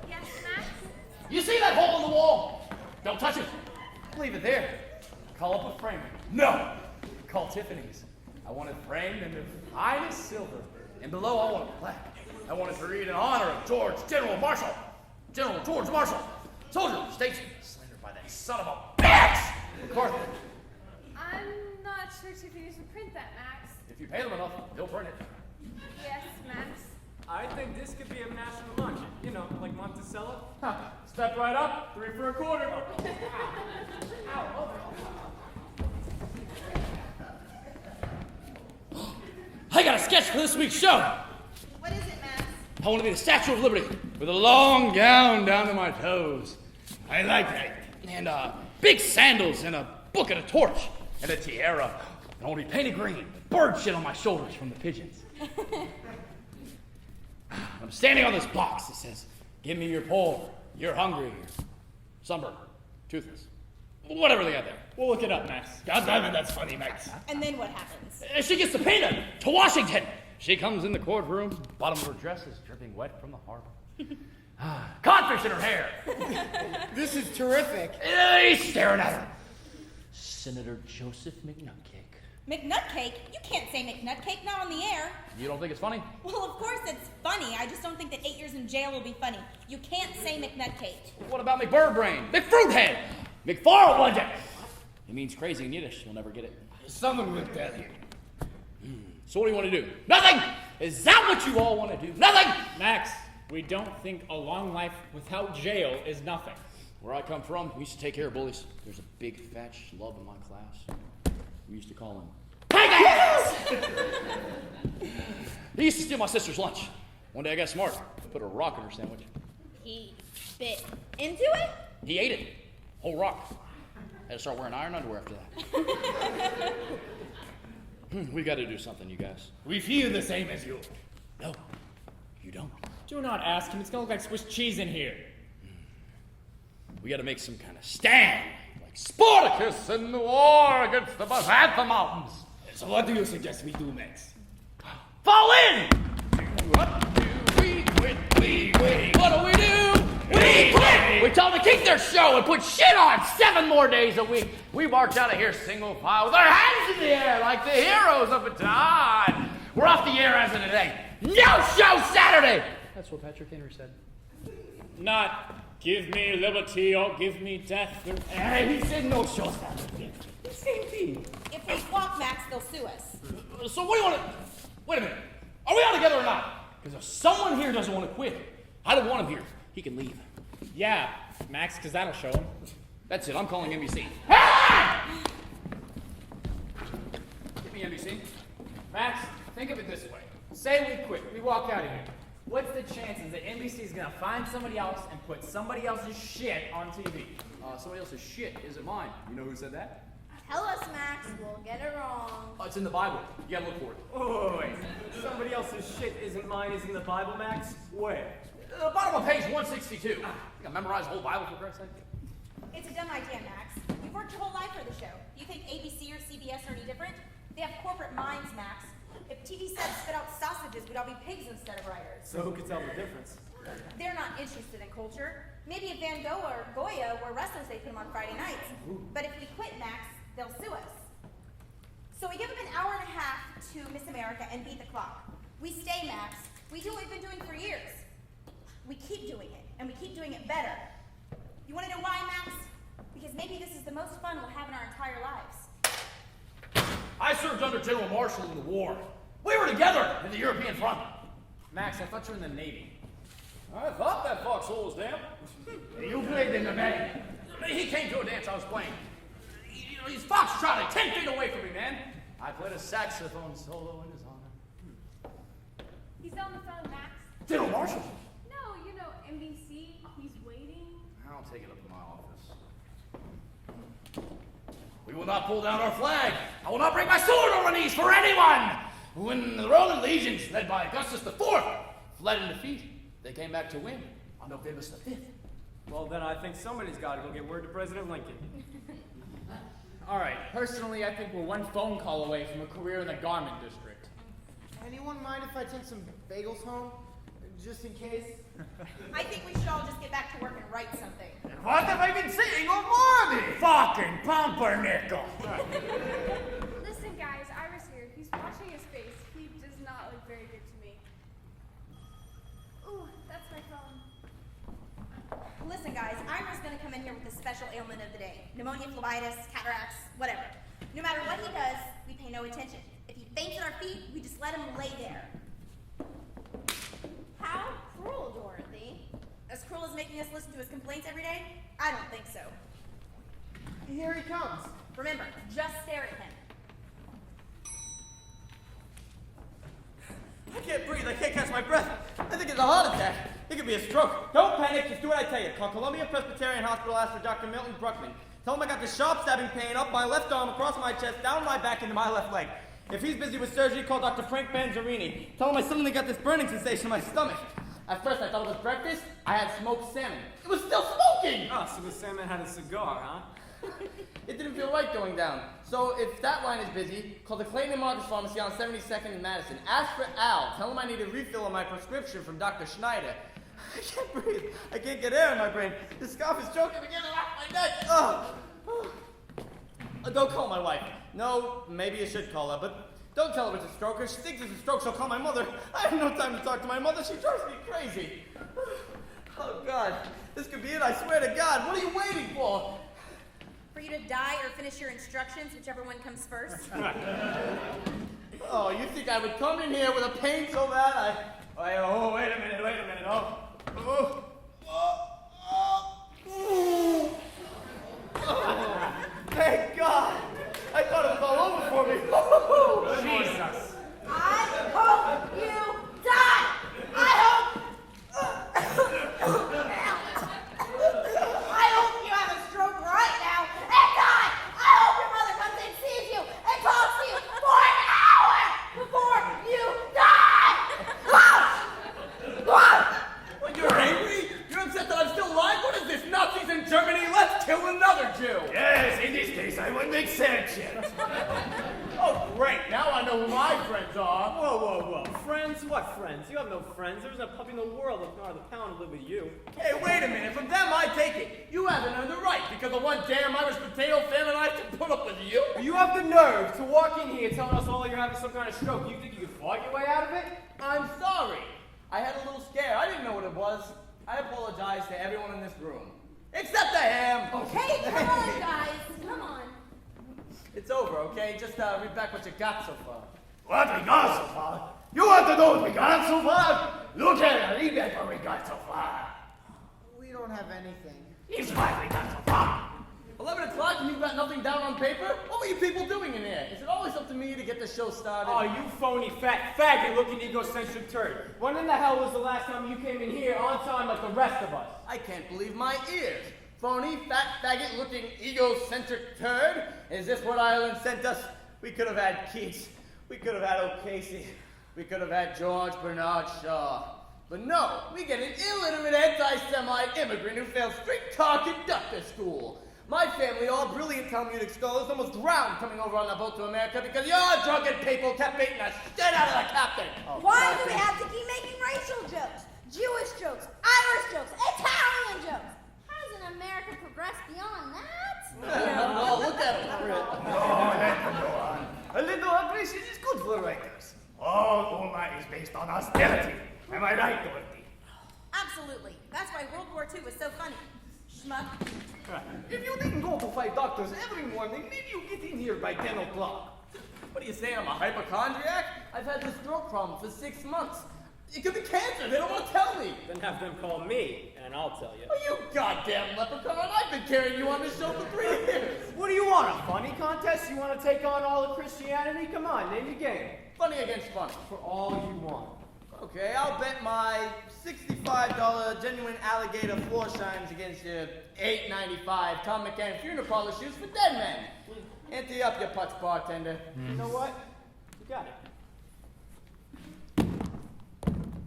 Yes, Max?
You see that hole in the wall? Don't touch it. Leave it there. Call up a framer. No. Call Tiffany's. I want it framed in the finest silver. And below, I want it black. I want it to read in honor of George General Marshall. General George Marshall. Soldier, statesman, slandered by that son of a bitch! McCarthy.
I'm not sure Tiffany's would print that, Max.
If you pay them enough, they'll print it.
Yes, Max.
I think this could be a national lunch. You know, like Monticello.
Step right up, 3 for a quarter.
I got a sketch for this week's show.
What is it, Max?
I want to be the Statue of Liberty with a long gown down to my toes. I like that. And big sandals and a book and a torch and a tiara. And I want to be painted green, bird shit on my shoulders from the pigeons. I'm standing on this box that says, "Give me your poor, you're hungry, sunburned, toothless." Whatever they got there.
We'll look it up, Max.
God damn it, that's funny, Max.
And then what happens?
She gets subpoenaed to Washington. She comes in the courtroom, bottom of her dress is dripping wet from the harbor. Codfish in her hair.
This is terrific.
He's staring at her. Senator Joseph McNutcake.
McNutcake? You can't say McNutcake, not on the air.
You don't think it's funny?
Well, of course it's funny. I just don't think that 8 years in jail will be funny. You can't say McNutcake.
What about McBirdbrain? McFruithead? McFarlane? It means crazy in Yiddish. You'll never get it.
Someone will tell you.
So what do you want to do? Nothing! Is that what you all want to do? Nothing!
Max, we don't think a long life without jail is nothing.
Where I come from, we used to take care of bullies. There's a big fat schlub in my class. We used to call him Pig-ass! He used to steal my sister's lunch. One day I got smart. Put a rock in her sandwich.
He bit into it?
He ate it. Whole rock. Had to start wearing iron underwear after that. We got to do something, you guys.
We feel the same as you.
No, you don't.
Do not ask him. It's gonna look like Swiss cheese in here.
We got to make some kind of stand, like Spartacus in the war against the Bavantha Mountains.
So what do you suggest we do, Max?
Fall in! What do we quit? We quit. What do we do? We quit! We tell them to keep their show and put shit on 7 more days a week. We march out of here single file with our hands in the air like the heroes of baton. We're off the air as of today. No show Saturday! That's what Patrick Henry said.
Not give me liberty or give me death.
He said no show Saturday. Same thing.
If we walk, Max, they'll sue us.
So what do you want to... Wait a minute. Are we all together or not? Because if someone here doesn't want to quit, I don't want him here. He can leave.
Yeah, Max, because that'll show him.
That's it. I'm calling NBC. Give me NBC.
Max, think of it this way. Say we quit. We walk out of here. What's the chances that NBC's gonna find somebody else and put somebody else's shit on TV?
Somebody else's shit isn't mine. You know who said that?
Tell us, Max. We'll get it wrong.
Oh, it's in the Bible. You gotta look for it.
Oh, wait. Somebody else's shit isn't mine is in the Bible, Max? Where?
The bottom of page 162. You gotta memorize the whole Bible for Christ's sake.
It's a dumb idea, Max. You've worked your whole life for the show. Do you think ABC or CBS are any different? They have corporate minds, Max. If TV sets spit out sausages, we'd all be pigs instead of writers.
So who could tell the difference?
They're not interested in culture. Maybe if Van Gogh or Goya were wrestlers, they'd put them on Friday nights. But if we quit Max, they'll sue us. So we give him an hour and a half to Miss America and beat the clock. We stay, Max. We do what we've been doing for years. We keep doing it, and we keep doing it better. You want to know why, Max? Because maybe this is the most fun we'll have in our entire lives.
I served under General Marshall in the war. We were together in the European front.
Max, I thought you were in the Navy.
I thought that foxhole was damp.
You played in the Navy.
He came to a dance I was playing. He's foxtrotting 10 feet away from me, man. I played a saxophone solo in his honor.
He's on the phone, Max.
General Marshall.
No, you know, NBC. He's waiting.
I'll take it up to my office. We will not pull down our flag. I will not break my sword over knees for anyone. When the Roman legions, led by Augustus IV, fled in defeat, they came back to win on November the 5th.
Well, then I think somebody's got to go get word to President Lincoln.
All right, personally, I think we're one phone call away from a career in the garment district.
Anyone mind if I take some bagels home? Just in case?
I think we should all just get back to work and write something.
What have I been saying all morning? Fucking pumpernickel.
Listen, guys, Iris here. He's washing his face. He does not look very good to me. Ooh, that's my phone.
Listen, guys, Ira's gonna come in here with the special ailment of the day. Pneumonia, phlebitis, cataracts, whatever. No matter what he does, we pay no attention. If he faints at our feet, we just let him lay there. How cruel, Dorothy. As cruel as making us listen to his complaints every day? I don't think so.
Here he comes.
Remember, just stare at him.
I can't breathe. I can't catch my breath. I think it's a heart attack. It could be a stroke. Don't panic. Just do what I tell you. Call Columbia Presbyterian Hospital. Ask for Dr. Milton Bruckman. Tell him I got the sharp stabbing pain up my left arm, across my chest, down my back, into my left leg. If he's busy with surgery, call Dr. Frank Banzerini. Tell him I suddenly got this burning sensation in my stomach. At first, I thought it was breakfast. I had smoked salmon. It was still smoking!
Oh, so the Sandman had a cigar, huh?
It didn't feel right going down. So if that line is busy, call the Clayton and Marcus Pharmacy on 72nd and Madison. Ask for Al. Tell him I need a refill on my prescription from Dr. Schneider. I can't breathe. I can't get air in my brain. This scarf is choking me getting off my neck. Don't call my wife. No, maybe you should call her, but don't tell her it's a stroke. If she thinks it's a stroke, she'll call my mother. I have no time to talk to my mother. She drives me crazy. Oh, God. This could be it, I swear to God. What are you waiting for?
For you to die or finish your instructions, whichever one comes first.
Oh, you think I would come in here with a pain so bad wait a minute. Thank God! I thought it was all over for me.
Jesus.
I hope you die! I hope you have a stroke right now and die! I hope your mother comes and sees you and talks to you for an hour before you die!
When you're angry? You're upset that I'm still alive? What is this? Nazis in Germany? Let's kill another Jew!
Yes, in this case, I will make sanctions.
Oh, great. Now I know who my friends are. Whoa. Friends? What friends? You have no friends. There isn't a puppy in the world that can hardly pound to live with you.
Hey, wait a minute. From them, I take it. You haven't earned the right because of one damn Irish potato famine I have to put up with you.
You have the nerve to walk in here telling us all you're having some kind of stroke. You think you can fight your way out of it?
I'm sorry. I had a little scare. I didn't know what it was. I apologize to everyone in this room. Except to him.
Okay, come on, guys. Come on.
It's over, okay? Just read back what you got so far.
What we got so far? You want to know what we got so far? Look at it, read back what we got so far.
We don't have anything.
Here's what we got so far.
11 o'clock and you've got nothing down on paper? What were you people doing in here? Is it always up to me to get the show started?
Oh, you phony fat faggot-looking egocentric turd. When in the hell was the last time you came in here on time like the rest of us?
I can't believe my ears. Phony, fat, faggot-looking, egocentric turd? Is this what Ireland sent us? We could have had Keats. We could have had O'Casey. We could have had George Bernard Shaw. But no, we get an illiterate anti-Semite immigrant who failed streetcar conductor school. My family, all brilliant Talmudic scholars, almost drowned coming over on the boat to America because your drunken people kept beating the shit out of the captain.
Why do we have to keep making racial jokes? Jewish jokes, Irish jokes, Italian jokes?
based on austerity. Am I right, Dorothy?
Absolutely. That's why World War II was so funny. Schmuck.
If you didn't go to 5 doctors every morning, maybe you get in here by 10 o'clock.
What do you say? I'm a hypochondriac? I've had this stroke problem for 6 months. It could be cancer. They don't want to tell me.
Then have them call me, and I'll tell you.
Oh, you goddamn leprechaun. I've been carrying you on this show for 3 years.
What do you want, a funny contest? You want to take on all of Christianity? Come on, name your game.
Funny against funny.
For all you want.
Okay, I'll bet my $65 genuine alligator floor shines against your $8.95 Tom McCann funeral parlor shoes for dead men. Ante up your putts, bartender.
You know what? You got it.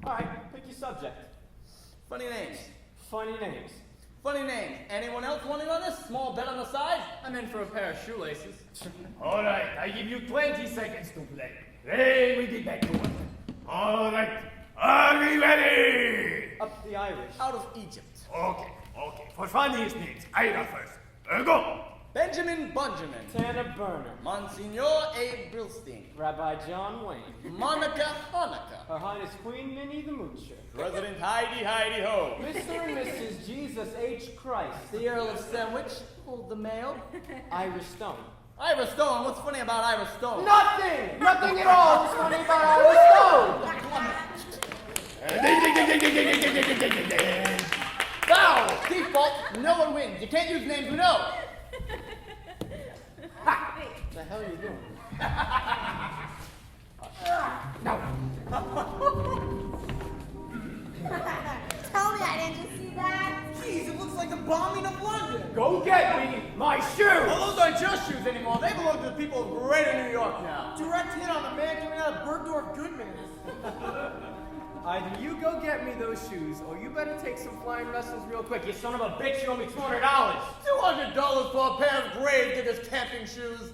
All right, pick your subject.
Funny names.
Funny names.
Funny names. Anyone else wanting on this? Small bet on the side?
I'm in for a pair of shoelaces.
All right, I give you 20 seconds to play. Then we get back to work. All right, are we ready?
Up the Irish.
Out of Egypt.
Okay. For funniest names, Ira first. Go.
Benjamin Bunjamin.
Tanner Burner.
Monsignor Abe Brillstein.
Rabbi John Wayne.
Monica Hanukkah.
Her Highness Queen Minnie the Moocher.
President Heidi Ho.
Mr. and Mrs. Jesus H. Christ.
The Earl of Sandwich. Hold the mail.
Ira Stone.
Ira Stone. What's funny about Ira Stone?
Nothing! Nothing at all is funny about Ira Stone!
Foul! Default. No one wins. You can't use names we know.
What the hell are you doing?
Tell me I didn't just see that.
Jeez, it looks like the bombing of London.
Go get me my shoe!
Well, those aren't your shoes anymore. They belong to the people of Greater New York now.
Direct hit on a man coming out of Bergdorf Goodman.
Either you go get me those shoes, or you better take some flying lessons real quick. You son of a bitch, you owe me $200.
$200 for a pair of grave diggers camping shoes.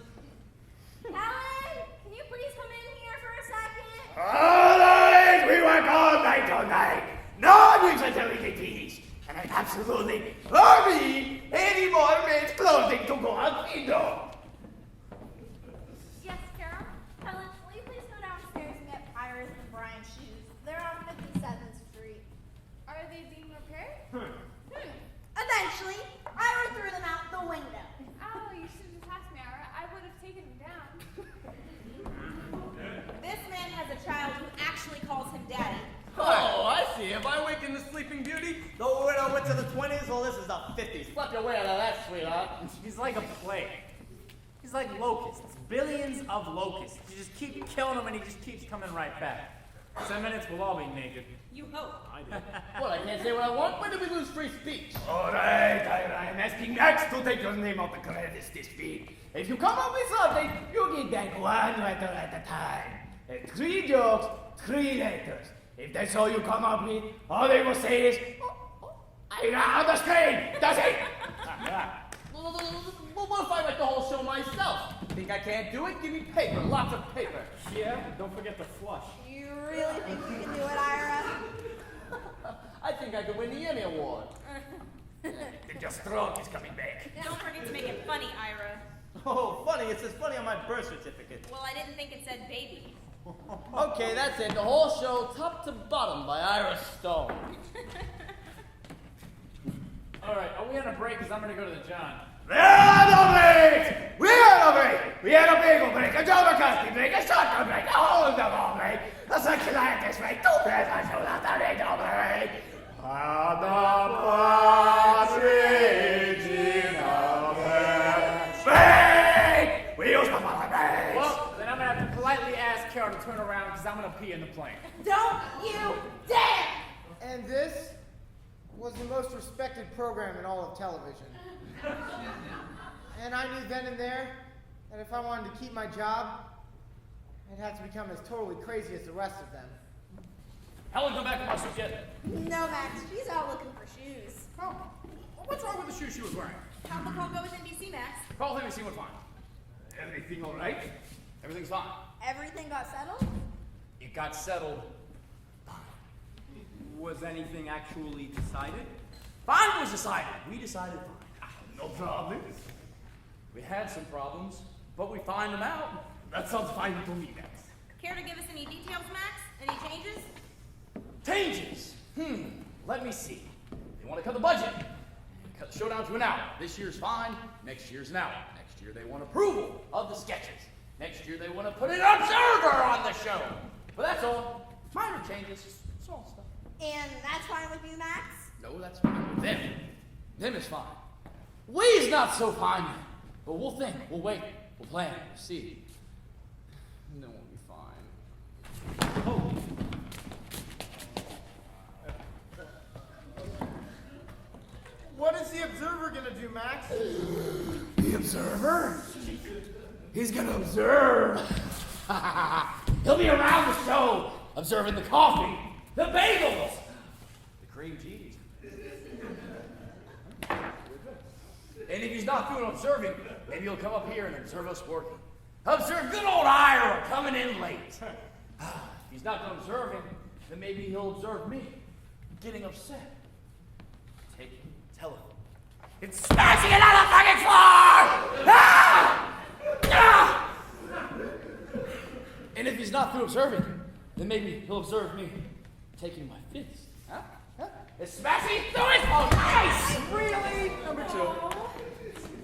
Helen, can you please come in here for a second?
All right, we work all night tonight. No news until we get peace. And I absolutely don't need any more men's clothing to go out window.
Yes, Carol? Helen, will you please go downstairs and get Iris and Brian's shoes? They're on 57th Street.
Are they being repaired?
Eventually, Ira threw them out the window.
Oh, you shouldn't have asked me, Ira. I would have taken them down.
This man has a child who actually calls him daddy.
Oh, I see. Have I awakened the sleeping beauty? The widow went to the 20s? Well, this is the 50s. Slap your way out of that, sweetheart.
He's like a plague. He's like locusts. Billions of locusts. You just keep killing him and he just keeps coming right back. 10 minutes, we'll all be naked.
You hope.
I do.
What, I can't say what I want? When did we lose free speech?
All right, I'm asking Max to take your name out the credits this week. If you come up with something, you get back one letter at a time. And 3 jokes, 3 letters. If that's all you come up with, all they will say is, I understand, does it?
Well, what if I write the whole show myself? Think I can't do it? Give me paper, lots of paper.
Yeah, don't forget to flush.
You really think you can do it, Ira?
I think I could win the Emmy Award.
Your stroke is coming back.
Don't forget to make it funny, Ira.
Oh, funny. It says funny on my birth certificate.
Well, I didn't think it said baby.
Okay, that's it. The whole show, top to bottom, by Ira Stone.
All right, are we on a break? Because I'm going to go to the John.
We are no break! We are no break! We had a bagel break, a Java Custody break, a shotgun break, a hole in the wall break, a sexualitis break, 2 pairs of shoes after they don't break. On the partridge in a pear. Break! We used to follow breaks.
Well, then I'm going to have to politely ask Carol to turn around because I'm going to pee in the plane.
Don't you dare!
And this was the most respected program in all of television. And I knew then and there that if I wanted to keep my job, I'd have to become as totally crazy as the rest of them.
Helen, go back to my suit yet.
No, Max, she's out looking for shoes.
Oh, what's wrong with the shoes she was wearing?
How'd the call go with NBC, Max?
Call him and see what's fine.
Everything all right?
Everything's fine.
Everything got settled?
It got settled.
Was anything actually decided?
Fine was decided. We decided fine.
No problems.
We had some problems, but we find them out.
That sounds fine to me, Max.
Care to give us any details, Max? Any changes?
Changes. Let me see. They want to cut the budget. Cut the show down to an hour. This year's fine. Next year's an hour. Next year they want approval of the sketches. Next year they want to put an observer on the show. But that's all. Minor changes. Small stuff.
And that's fine with you, Max?
No, that's fine with them. Them is fine. We's not so fine yet. But we'll think. We'll wait. We'll plan. We'll see. No, we'll be fine. Oh.
What is the observer gonna do, Max?
The observer? He's gonna observe. He'll be around the show, observing the coffee, the bagels, the cream cheese. And if he's not doing observing, maybe he'll come up here and observe us working. Observe good old Ira coming in late. If he's not done observing, then maybe he'll observe me getting upset. Taking telephone. It's smashing it on the fucking floor! Ah! Ah! And if he's not through observing, then maybe he'll observe me taking my fist. Huh? It's smashing through his phone. Nice! Really? Number 2.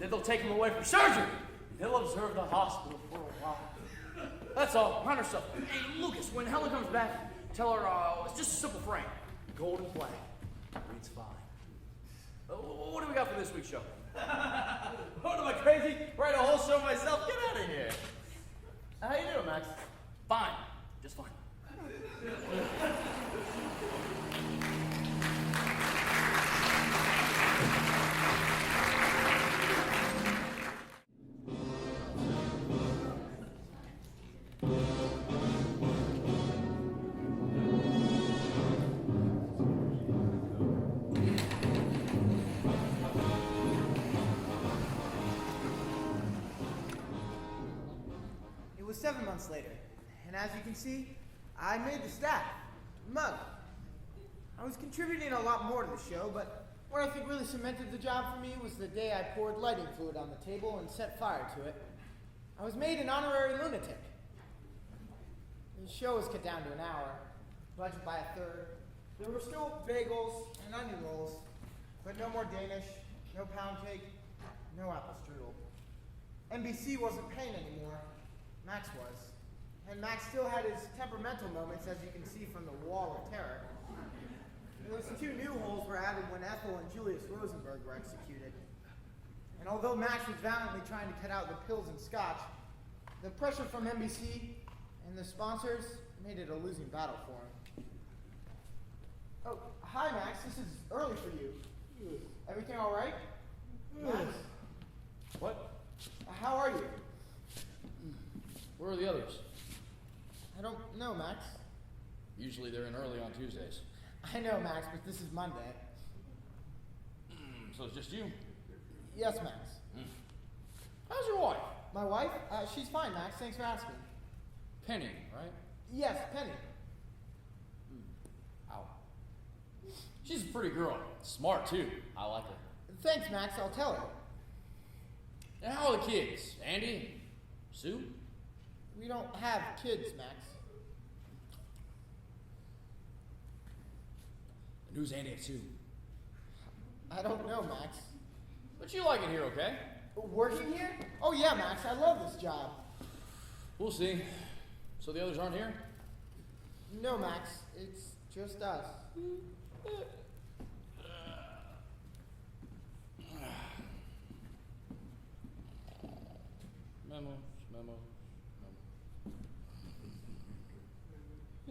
Then they'll take him away for surgery. He'll observe the hospital for a while. That's all. Minor stuff. Hey, Lucas, when Helen comes back, tell her it's just a simple frame. Golden flag. Reads fine. What do we got for this week's show?
What am I crazy? Write a whole show myself? Get out of here. How you doing, Max?
Fine. Just fine.
It was 7 months later, and as you can see, I made the staff. Mug. I was contributing a lot more to the show, but what I think really cemented the job for me was the day I poured lighting fluid on the table and set fire to it. I was made an honorary lunatic. The show was cut down to an hour, budget by a third. There were still bagels and onion rolls, but no more Danish, no pound cake, no apple strudel. NBC wasn't paying anymore. Max was. And Max still had his temperamental moments, as you can see from the wall of terror. Those 2 new holes were added when Ethel and Julius Rosenberg were executed. And although Max was valiantly trying to cut out the pills and scotch, the pressure from NBC and the sponsors made it a losing battle for him. Oh, hi Max, this is early for you. Everything all right? Max?
What?
How are you?
Where are the others?
I don't know, Max.
Usually they're in early on Tuesdays.
I know, Max, but this is Monday.
So it's just you?
Yes, Max.
How's your wife?
My wife? She's fine, Max. Thanks for asking.
Penny, right?
Yes, Penny.
Ow. She's a pretty girl. Smart, too. I like her.
Thanks, Max. I'll tell her.
And how are the kids? Andy? Sue?
We don't have kids, Max.
And who's Andy and Sue?
I don't know, Max.
But you like it here, okay?
Working here? Oh, yeah, Max. I love this job.
We'll see. So the others aren't here?
No, Max. It's just us.
Memo.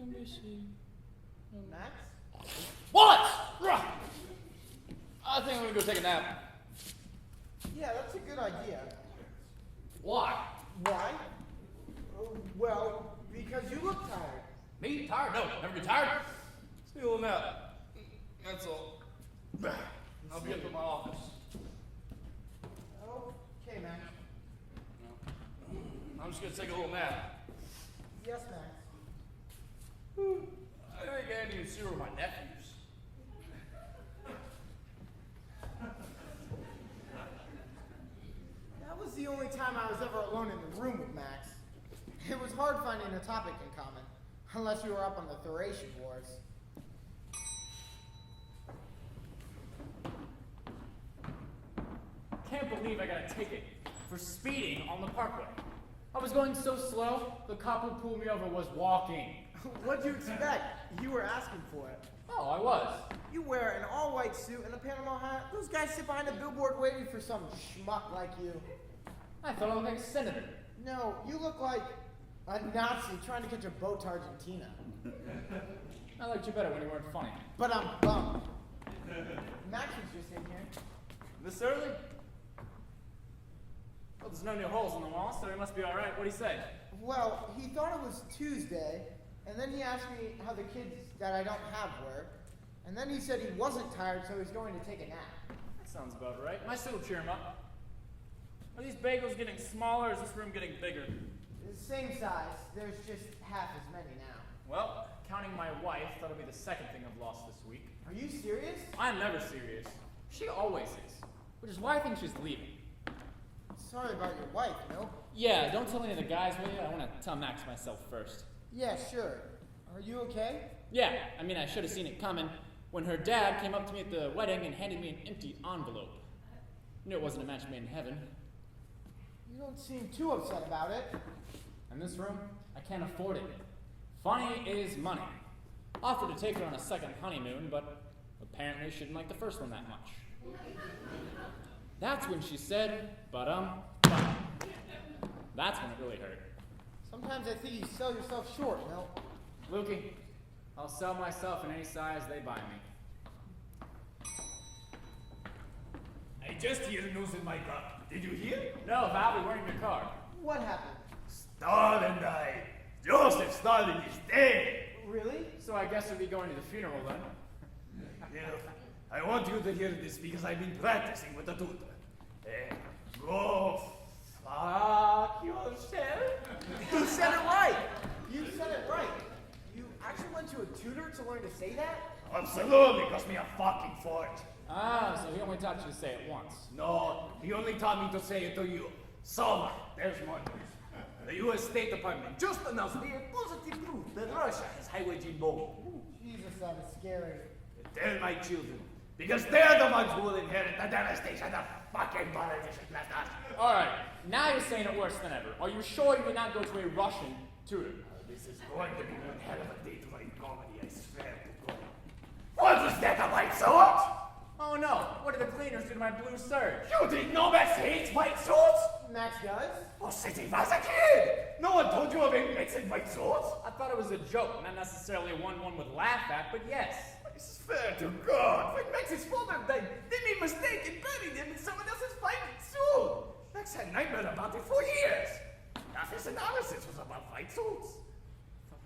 NBC.
Max?
What? I think I'm gonna go take a nap.
Yeah, that's a good idea.
Why?
Why? Well, because you look tired.
Me? Tired? No, never get tired. Let's do a little nap. That's all. I'll be up at my office.
Okay, Max.
I'm just gonna take a little nap.
Yes, Max.
I think Andy and Sue are my nephews.
That was the only time I was ever alone in the room with Max. It was hard finding a topic in common. Unless you were up on the Thracian Wars.
Can't believe I got a ticket for speeding on the parkway. I was going so slow, the cop who pulled me over was walking.
What'd you expect? You were asking for it.
Oh, I was.
You wear an all-white suit and a Panama hat. Those guys sit behind a billboard waiting for some schmuck like you.
I thought I looked like a senator.
No, you look like a Nazi trying to catch a boat to Argentina.
I liked you better when you weren't funny.
But I'm bummed. Max was just in here.
This early? Well, there's no new holes in the wall, so he must be alright. What'd he say?
Well, he thought it was Tuesday, and then he asked me how the kids that I don't have were, and then he said he wasn't tired, so he's going to take a nap.
That sounds about right. My suit will cheer him up. Are these bagels getting smaller, or is this room getting bigger?
The same size. There's just half as many now.
Well, counting my wife, that'll be the second thing I've lost this week.
Are you serious?
I'm never serious. She always is. Which is why I think she's leaving.
Sorry about your wife, no?
Yeah, don't tell any of the guys, will you? I want to tell Max myself first.
Yeah, sure. Are you okay?
Yeah, I mean, I should have seen it coming when her dad came up to me at the wedding and handed me an empty envelope. Knew it wasn't a match made in heaven.
You don't seem too upset about it.
In this room, I can't afford it. Funny is money. Offered to take her on a second honeymoon, but apparently she didn't like the first one that much. That's when she said, but. That's when it really hurt.
Sometimes I think you sell yourself short, Mel.
Lukey, I'll sell myself in any size they buy me.
I just hear news in my car. Did you hear?
No, Val, we weren't in your car.
What happened?
Stalin died. Joseph Stalin is dead.
Really?
So I guess we'll be going to the funeral then.
Yeah, I want you to hear this because I've been practicing with the tutor. Go fuck yourself.
You said it right. You said it right. You actually went to a tutor to learn to say that?
Absolutely, cost me a fucking fortune.
Ah, so he only taught you to say it once.
No, he only taught me to say it to you. So, there's more news. The U.S. State Department just announced the positive proof that Russia has highway bomb.
Jesus, that is scary.
Tell my children, because they're the ones who will inherit the devastation the fucking politicians left us.
Alright, now you're saying it worse than ever. Are you sure you would not go to a Russian tutor?
This is going to be one hell of a day to write comedy, I swear to God. What is that, a white sword?
Oh no, what did the cleaners do to my blue serge?
You think no Max hates white swords?
Max does?
Oh, since he was a kid! No one told you about Max and white swords?
I thought it was a joke, not necessarily one would laugh at, but yes.
I swear to God, when Max's father died, they made a mistake and buried him in someone else's fighting suit. Max had nightmare about it for years. Half his analysis was about white suits.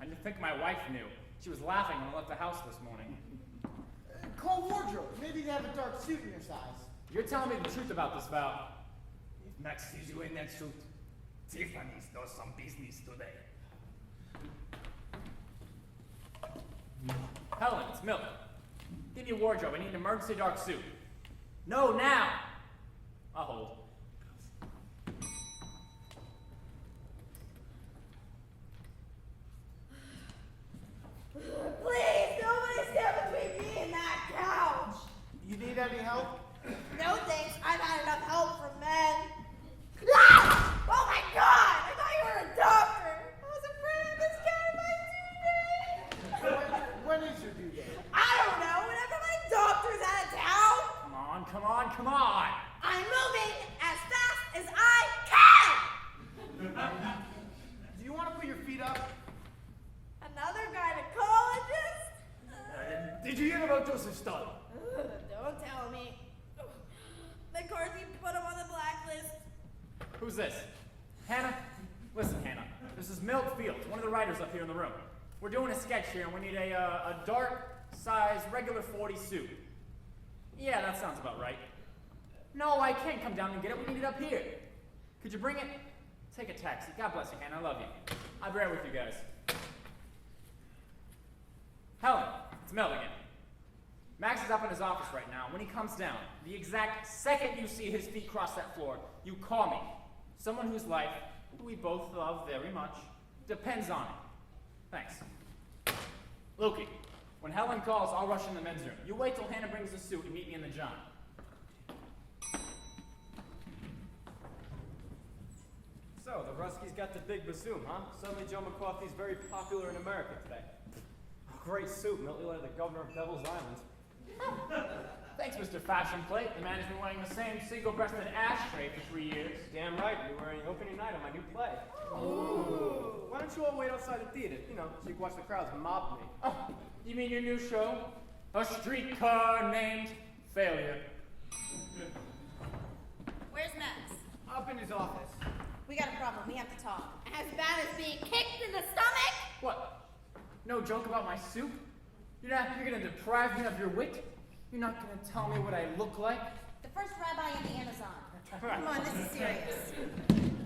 I didn't think my wife knew. She was laughing when I left the house this morning.
Call wardrobe. Maybe they have a dark suit in your size.
You're telling me the truth about this, Val.
If Max sees you in that suit, Tiffany's does some business today.
Helen, it's Milk. Give me a wardrobe. I need an emergency dark suit. No, now! I'll hold.
Please, nobody stand between me and that couch.
You need any help?
No thanks. I've had enough help from men. Ah! Oh my God! I thought you were a doctor. I was afraid of this guy my due date.
When is your due date?
I don't know. Whenever my doctor's out of town,
Come on!
I'm moving as fast as I can.
Do you want to put your feet up?
Another gynecologist?
Did you hear about Joseph Stalin?
Don't tell me. McCarthy put him on the blacklist.
Who's this? Hannah? Listen, Hannah. This is Milt Fields, one of the writers up here in the room. We're doing a sketch here, and we need a dark size regular 40 suit. Yeah, that sounds about right. No, I can't come down and get it. We need it up here. Could you bring it? Take a taxi. God bless you, Hannah. I love you. I'll be right with you guys. Helen, it's Mel again. Max is up in his office right now. When he comes down, the exact second you see his feet cross that floor, you call me. Someone whose life, who we both love very much, depends on it. Thanks.
Loki, when Helen calls, I'll rush in the men's room. You wait till Hannah brings the suit and meet me in the john.
So, the Ruskies got the big bassoon, huh? Suddenly Joe McCarthy's very popular in America today. Great suit, Milty like the governor of Devil's Island.
Thanks, Mr. Fashion Plate. The man has been wearing the same single-breasted ashtray for 3 years.
Damn right, you're wearing the opening night of my new play. Ooh. Why don't you all wait outside the theater, so you can watch the crowds mob me?
Oh, you mean your new show? A streetcar named Failure.
Where's Max?
Up in his office.
We got a problem. We have to talk. As bad as being kicked in the stomach?
What? No joke about my soup? You're gonna deprive me of your wit? You're not gonna tell me what I look like?
The first rabbi in the Amazon. Come on, this is serious.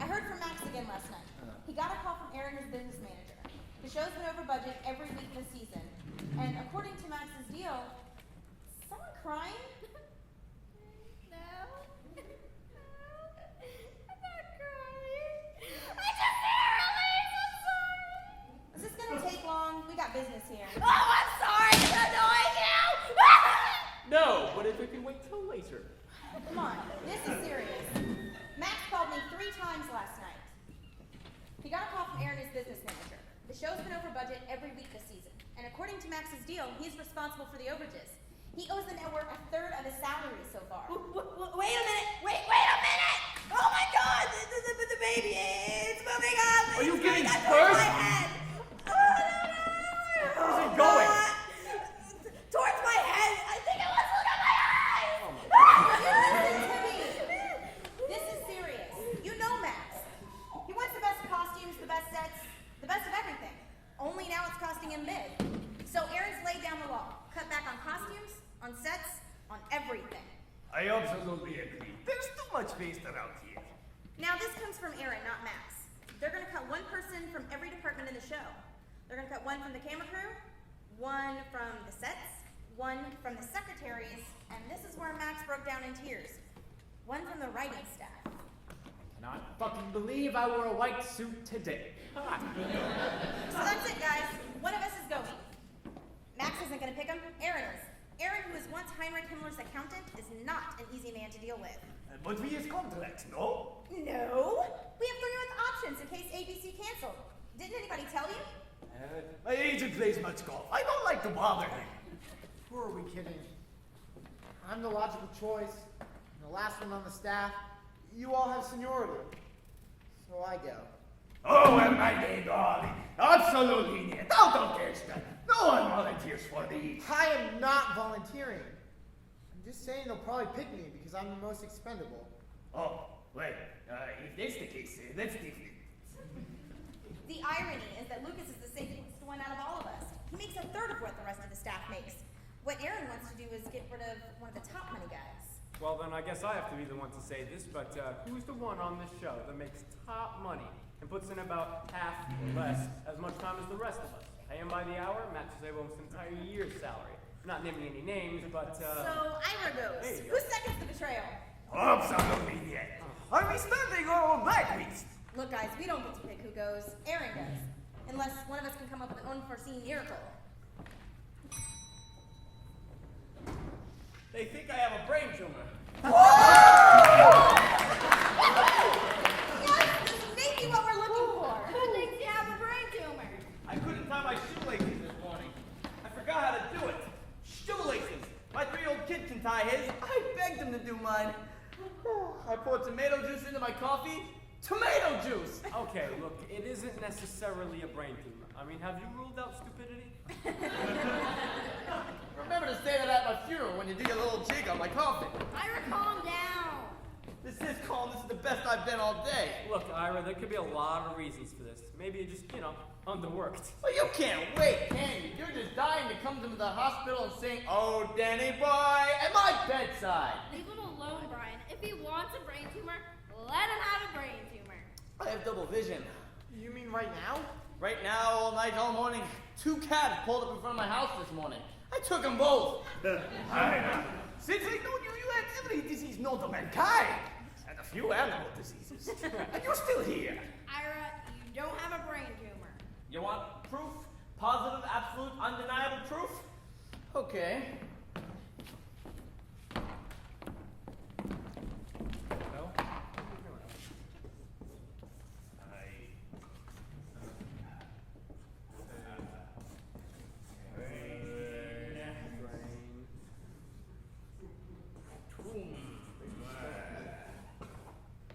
I heard from Max again last night. He got a call from Aaron, his business manager. The show's been over budget every week this season. And according to Max's deal, someone crying?
No. I'm not crying. I just see her release. I'm sorry.
Is this gonna take long? We got business here.
Oh, I'm sorry. It's annoying you.
No, but if it can wait till later.
Come on, this is serious. Max called me 3 times last night. He got a call from Aaron, his business manager. The show's been over budget every week this season. And according to Max's deal, he's responsible for the overages. He owes the network 1/3 of his salary so far.
Wait a minute. Wait a minute. Oh my God. The baby. It's moving up.
Are you
It's
getting
going up
first?
towards my head.
Where's it going?
Towards my head. I think it wants to look at my eyes.
Listen to me. This is serious. You know Max. He wants the best costumes, the best sets, the best of everything. Only now it's costing him big. So Aaron's laid down the law. Cut back on costumes, on sets, on everything.
I absolutely agree. There's too much waste around here.
Now this comes from Aaron, not Max. They're gonna cut one person from every department in the show. They're gonna cut one from the camera crew, one from the sets, one from the secretaries, and this is where Max broke down in tears. One from the writing staff.
Cannot fucking believe I wore a white suit today.
So that's it, guys. One of us is going. Max isn't gonna pick him, Aaron is. Aaron, who was once Heinrich Himmler's accountant, is not an easy man to deal with.
But we has contracts, no?
No! We have 3 month options in case ABC canceled. Didn't anybody tell you?
My agent plays much golf. I don't like to bother him.
Who are we kidding? I'm the logical choice. And the last one on the staff. You all have seniority. So I go.
Oh, well, my dear darling. Absolutely not. Out of that. No one volunteers for these.
I am not volunteering. I'm just saying they'll probably pick me because I'm the most expendable.
Oh, well, if that's the case, that's different.
The irony is that Lucas is the safest one out of all of us. He makes 1/3 of what the rest of the staff makes. What Aaron wants to do is get rid of one of the top money guys.
Well, then I guess I have to be the one to say this, but who's the one on this show that makes top money and puts in about half or less as much time as the rest of us? Pay him by the hour, matches almost an entire year's salary. I'm not naming any names, but
So Ira goes.
there you go.
Who seconds the betrayal?
Absolutely not. Are we spending our own blacklists?
Look, guys, we don't get to pick who goes. Aaron does. Unless one of us can come up with an unforeseen miracle.
They think I have a brain tumor.
Yes! This may be what we're looking for.
Who thinks you have a brain tumor?
I couldn't tie my shoelaces this morning. I forgot how to do it. Shoelaces. My 3-year-old kid can tie his. I begged him to do mine. I poured tomato juice into my coffee. Tomato juice!
okay, look, it isn't necessarily a brain tumor. I mean, have you ruled out stupidity?
Remember to say that at my funeral when you do your little jig on my coffin.
Ira, calm down.
This is calm. This is the best I've been all day.
Look, Ira, there could be a lot of reasons for this. Maybe you just, underworked.
Well, you can't wait, can you? You're just dying to come to the hospital and sing, "Oh, Danny boy," at my bedside.
Leave him alone, Brian. If he wants a brain tumor, let him have a brain tumor.
I have double vision.
You mean right now?
Right now, all night, all morning, 2 cats pulled up in front of my house this morning. I took them both.
Since I know you, you had every disease known to mankind. And a few animal diseases. And you're still here.
Ira, you don't have a brain tumor.
You want proof? Positive, absolute, undeniable truth?
Okay. No?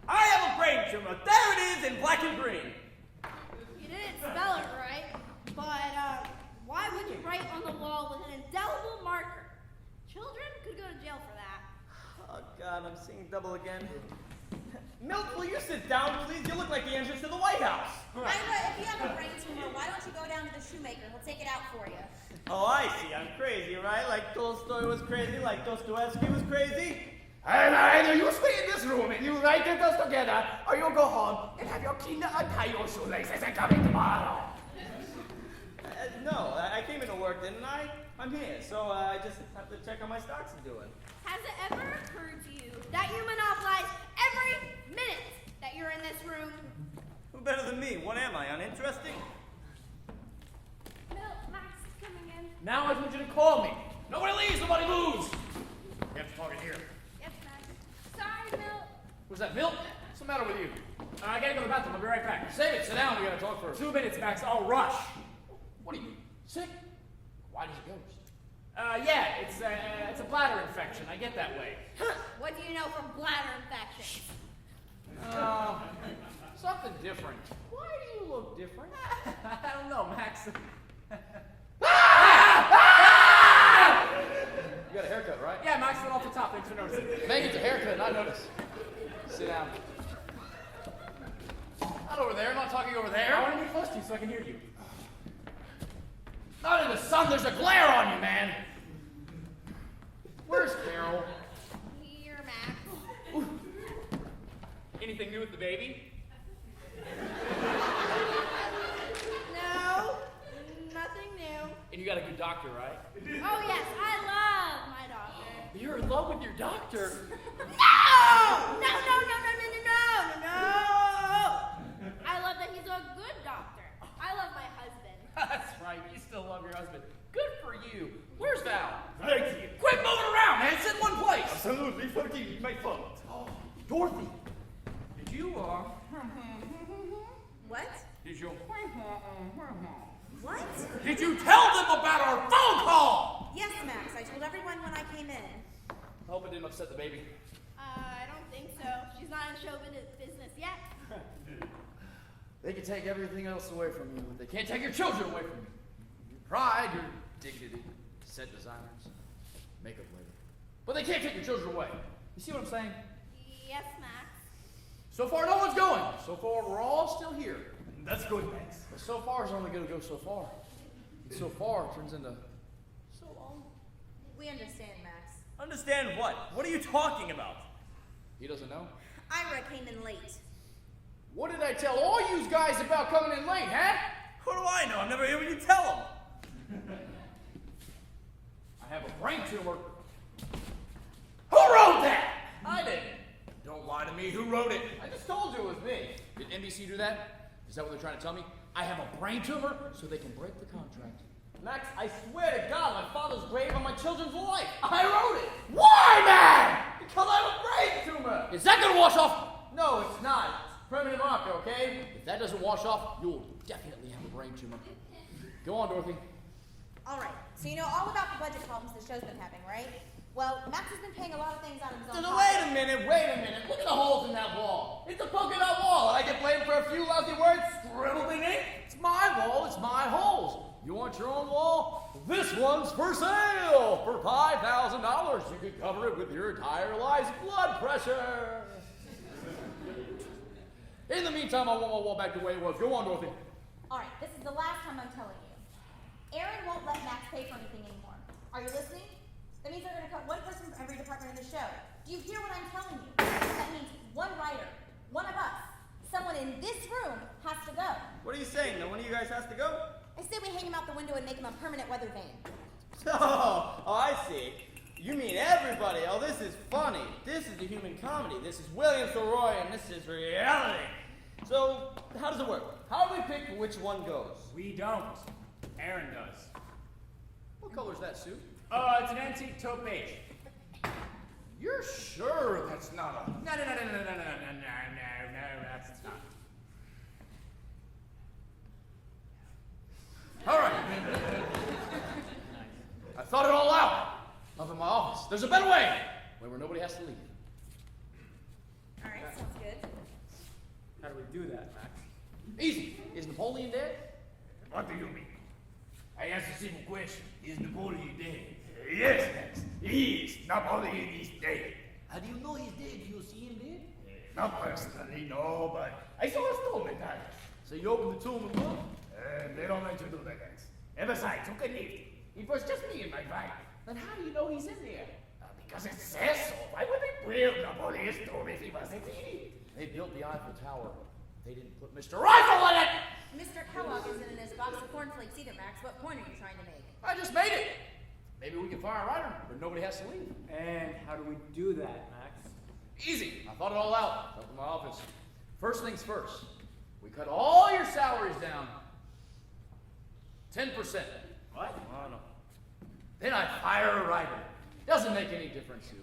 I have a brain tumor. There it is in black and green.
You didn't spell it right, but why would you write on the wall with an indelible marker? Children could go to jail for that.
Oh God, I'm seeing double again. Milt, will you sit down, please? You look like the entrance to the White House.
Ira, if you have a brain tumor, why don't you go down to the shoemaker? He'll take it out for you.
Oh, I see. I'm crazy, right? Like Tolstoy was crazy, like Dostoevsky was crazy.
And either you stay in this room and you write us together, or you go home and have your kinder untie your shoelaces and come in tomorrow.
No, I came into work, didn't I? I'm here, so I just have to check how my stocks are doing.
Has it ever occurred to you that you monopolize every minute that you're in this room?
Who better than me? What am I, uninteresting?
Max is coming in.
Now I want you to call me. Nobody leaves, nobody moves. We have to talk in here.
Yes, Max. Sorry, Milt.
What's that, Milt? What's the matter with you? I gotta go to the bathroom. I'll be right back. Save it. Sit down. We gotta talk first.
2 minutes, Max. I'll rush.
What do you mean? Sick? Why does it ghost?
Yeah, it's a bladder infection. I get that way.
What do you know from bladder infection?
Something different. Why do you look different? I don't know, Max.
You got a haircut, right?
Yeah, Max went off the top. Thanks for noticing.
Man gets a haircut, not notice. Sit down. Not over there. I'm not talking over
I
there.
want to be close to you so I can hear you.
Not in the sun. There's a glare on you, man. Where's Carol?
Here, Max.
Anything new with the baby?
No, nothing new.
And you got a good doctor, right?
Oh yes, I love my doctor.
You're in love with your doctor.
No! No! I love that he's a good doctor. I love my husband.
That's right. You still love your husband. Good for you. Where's Val?
Thank you.
Quit moving around, man. Sit in one place.
Absolutely, forgive me, my fault.
Dorothy, did you,
What?
did you,
What?
did you tell them about our phone call?
Yes, Max. I told everyone when I came in.
I hope it didn't upset the baby.
I don't think so. She's not in show business yet.
They can take everything else away from you, but they can't take your children away from you. Your pride, your dignity, set designers, makeup lady. But they can't take your children away. You see what I'm saying?
Yes, Max.
So far, no one's going. So far, we're all still here.
That's good, Max.
But so far is only going to go so far. And so far turns into so long.
We understand, Max.
Understand what? What are you talking about?
He doesn't know.
Ira came in late.
What did I tell all you guys about coming in late, huh?
Who do I know? I'm never hearing you tell them.
I have a brain tumor. Who wrote that?
I did.
Don't lie to me. Who wrote it? I just told you it was me. Did NBC do that? Is that what they're trying to tell me? I have a brain tumor so they can break the contract.
Max, I swear to God, my father's grave on my children's life.
I wrote it. Why, man?
Because I have a brain tumor.
Is that gonna wash off?
No, it's not. It's permanent marker, okay?
If that doesn't wash off, you'll definitely have a brain tumor. Go on, Dorothy.
All right. So you know all about the budget problems the show's been having, right? Well, Max has been paying a lot of things out of his own pocket.
Wait a minute. Look at the holes in that wall. It's a polka dot wall, and I get blamed for a few lousy words scribbled in ink.
It's my wall, it's my holes. You want your own wall? This one's for sale for $5,000. You can cover it with your entire life's blood pressure. In the meantime, I want my wall back the way it was. Go on, Dorothy.
All right. This is the last time I'm telling you. Aaron won't let Max pay for anything anymore. Are you listening? That means they're going to cut one person from every department in the show. Do you hear what I'm telling you? That means one writer, one of us, someone in this room has to go.
What are you saying? That one of you guys has to go?
I say we hang him out the window and make him a permanent weather vane.
Oh, I see. You mean everybody. Oh, this is funny. This is the human comedy. This is William Soroy, and this is reality. So, how does it work? How do we pick which one goes?
We don't. Aaron does.
What color's that suit?
It's an antique taupe beige.
You're sure that's not a...
No, that's not.
All right. I thought it all out. Up in my office. There's a better way. Way where nobody has to leave.
All right, sounds good.
How do we do that, Max?
Easy. Is Napoleon dead?
What do you mean? I asked a simple question. Is Napoleon dead? Yes, Max. He is. Napoleon is dead.
How do you know he's dead? Do you see him dead?
Not personally, no, but I saw a stone at times.
So you opened the tomb and looked?
They don't like to do that, guys. And besides, who can leave? It was just me and my wife.
Then how do you know he's in there?
Because it says so. Why would they build Napoleon's tomb if he wasn't in it?
They built the Eiffel Tower. They didn't put Mr. Rifle in it!
Mr. Kellogg isn't in his box of cornflakes either, Max. What point are you trying to make?
I just made it. Maybe we can fire a writer, but nobody has to leave.
And how do we do that, Max?
Easy. I thought it all out. Up in my office. First things first. We cut all your salaries down. 10%.
What? Oh, no.
Then I fire a writer. Doesn't make any difference who.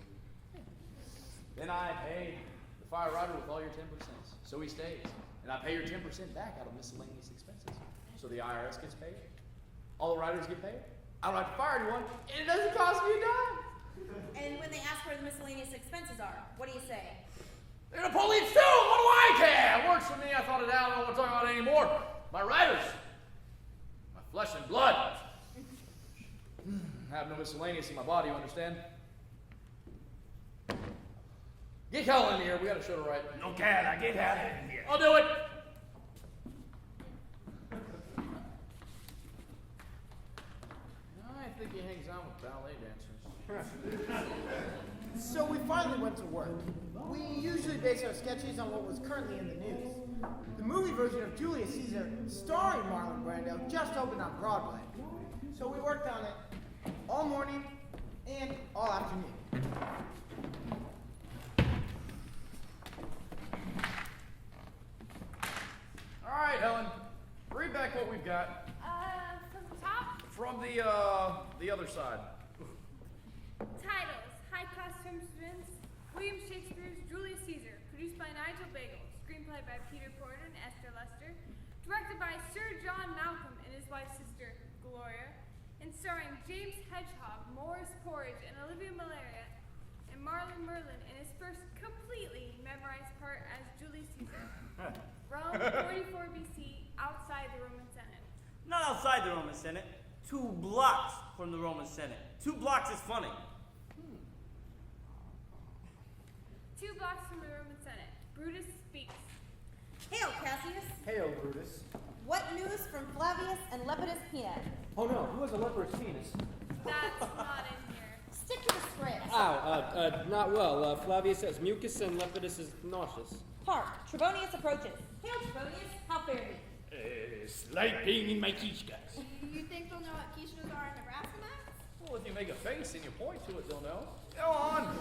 Then I pay the fire writer with all your 10%. So he stays. And I pay your 10% back out of miscellaneous expenses. So the IRS gets paid. All the writers get paid. I don't have to fire anyone. And it doesn't cost me a dime.
And when they ask where the miscellaneous expenses are, what do you say?
They're Napoleon's too! What do I care? It works for me. I thought it out. I don't want to talk about it anymore. My writers. My flesh and blood. I have no miscellaneous in my body, you understand? Get Helen in here. We got a show to write.
No can, I get out of here.
I'll do it. I think he hangs out with ballet dancers.
So we finally went to work. We usually base our sketches on what was currently in the news. The movie version of Julius Caesar, starring Marlon Brando, just opened on Broadway. So we worked on it all morning and all afternoon.
All right, Helen. Read back what we've got
From the top,
from the other side.
titles, High Costume Students, William Shakespeare's Julius Caesar, produced by Nigel Bagel, screenplay by Peter Porter and Esther Lester, directed by Sir John Malcolm and his wife's sister, Gloria, and starring James Hedgehog, Morris Porridge, and Olivia Malaria, and Marlon Merlin in his first completely memorized part as Julius Caesar. Rome, 44 BC, outside the Roman Senate.
Not outside the Roman Senate. 2 blocks from the Roman Senate. 2 blocks is funny.
2 blocks from the Roman Senate. Brutus speaks.
Hail, Cassius.
Hail, Brutus.
What news from Flavius and Lepidus Peanut?
Oh no, who has a leper's penis?
That's not in here.
Stick to the script.
Not well. Flavius says mucus and Lepidus is nauseous.
Hark, Trebonius approaches. Hail, Trebonius. How fare thee?
Slight pain in my kishkas.
You think they'll know what quiches are in Nebraska, Max?
Well, if you make a face and you point to it, they'll know. Go on.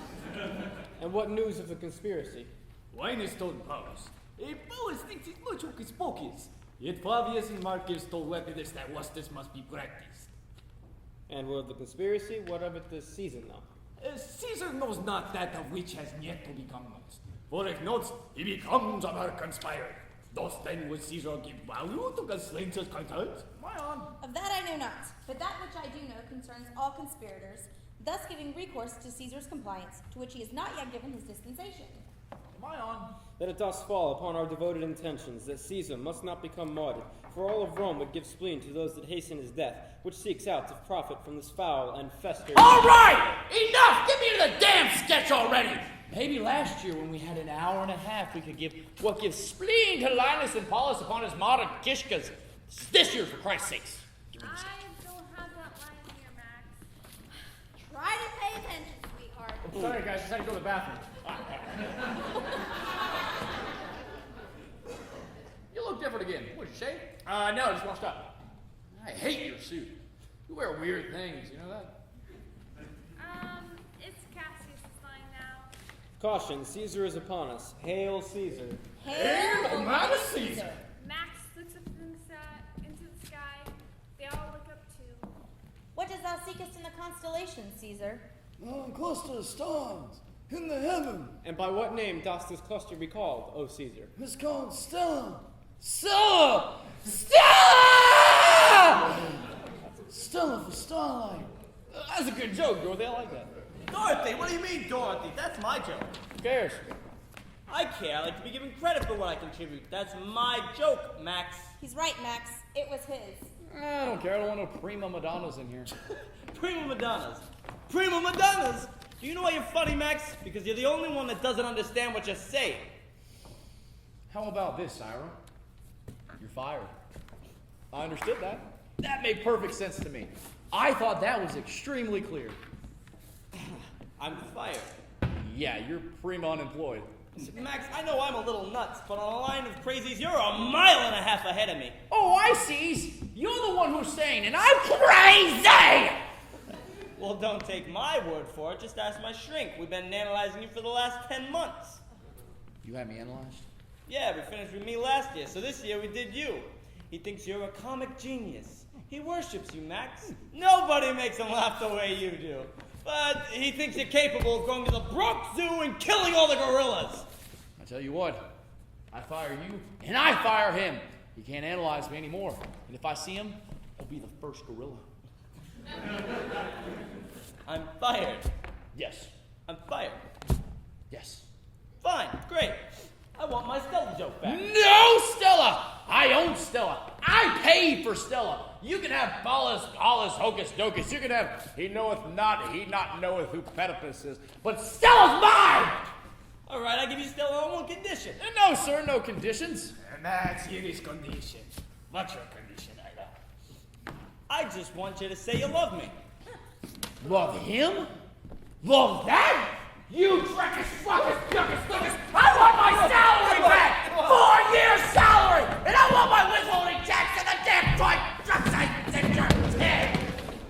And what news of the conspiracy?
Wine is told Paulus. Paulus thinks it's much hocus pocus. Yet Flavius and Marcus told Lepidus that justice must be practiced.
And what of the conspiracy? What of it this season, though?
Caesar knows not that of which has yet to become knows. For if notes, he becomes a mere conspirator. Thus then would Caesar give value to Constantius concerns?
My on.
Of that I know not, but that which I do know concerns all conspirators, thus giving recourse to Caesar's compliance, to which he has not yet given his dispensation.
My on.
That it does fall upon our devoted intentions that Caesar must not become martyred, for all of Rome would give spleen to those that hasten his death, which seeks out to profit from this foul and festering.
All right! Enough! Get me to the damn sketch already! Maybe last year when we had an hour and a half, we could give what gives spleen to Linus and Paulus upon his modern kishkas. This year, for Christ's sakes. Give me the sketch.
I don't have that line here, Max.
Try to pay attention, sweetheart.
Sorry, guys, just had to go to the bathroom. You look different again. What, you shave? No, just washed up. I hate your suit. You wear weird things, you know that?
It's Cassius' line now.
Caution, Caesar is upon us. Hail Caesar.
Hail,
Hail, Caesar.
Max looks up into the sky. They all look
What does thou seekest in the constellations, Caesar?
Cluster of stars in the heaven.
And by what name doth this cluster be called, O Caesar?
It's called Stella. Stella! Stella! Stella for starlight.
That's a good joke, Dorothy. I like that.
Dorothy, what do you mean, Dorothy? That's my joke.
Who cares?
I care. I like to be given credit for what I contribute. That's my joke, Max.
He's right, Max. It was his.
I don't care. I don't want no prima Madonnas in here.
Prima Madonnas. Prima Madonnas! Do you know why you're funny, Max? Because you're the only one that doesn't understand what you're saying.
How about this, Ira? You're fired. I understood that. That made perfect sense to me. I thought that was extremely clear.
I'm fired.
Yeah, you're prima unemployed.
Max, I know I'm a little nuts, but on a line of crazies, you're a mile and a half ahead of me.
Oh, I see. You're the one who's sane, and I'm crazy!
Well, don't take my word for it. Just ask my shrink. We've been analyzing you for the last 10 months.
You had me analyzed?
Yeah, we finished with me last year, so this year we did you. He thinks you're a comic genius. He worships you, Max. Nobody makes him laugh the way you do. But he thinks you're capable of going to the Bronx Zoo and killing all the gorillas.
I tell you what, I fire you, and I fire him. He can't analyze me anymore. And if I see him, I'll be the first gorilla.
I'm fired.
Yes.
I'm fired.
Yes.
Fine, great. I want my Stella joke back.
No, Stella! I own Stella. I paid for Stella. You can have Paulus, Hocus Docus. You can have he knoweth not, he not knoweth who Pedipus is. But Stella's mine!
All right, I give you Stella on one condition.
No, sir, no conditions.
And that's his condition. What's your condition, Ida?
I just want you to say you love me.
Love him? Love that? You Dreckus, Fuckus, Yuckus, Luckus! I want my salary back! 4 years salary! And I want my withholding tax and the damn joint drugside in your head!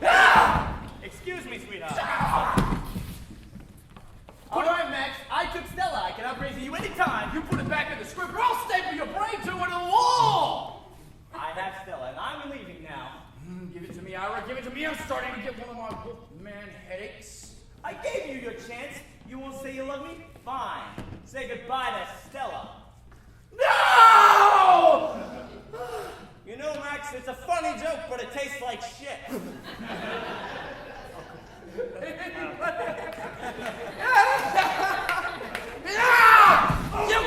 Ah!
Excuse me, sweetheart. All right, Max. I took Stella. I can outraise you anytime.
You put it back in the script, or I'll staple your brain to it on the wall!
I have Stella, and I'm leaving now.
Give it to me, Ira. Give it to me. I'm starting to get one of my man headaches.
I gave you your chance. You won't say you love me? Fine. Say goodbye to Stella.
No!
You know, Max, it's a funny joke, but it tastes like shit.
You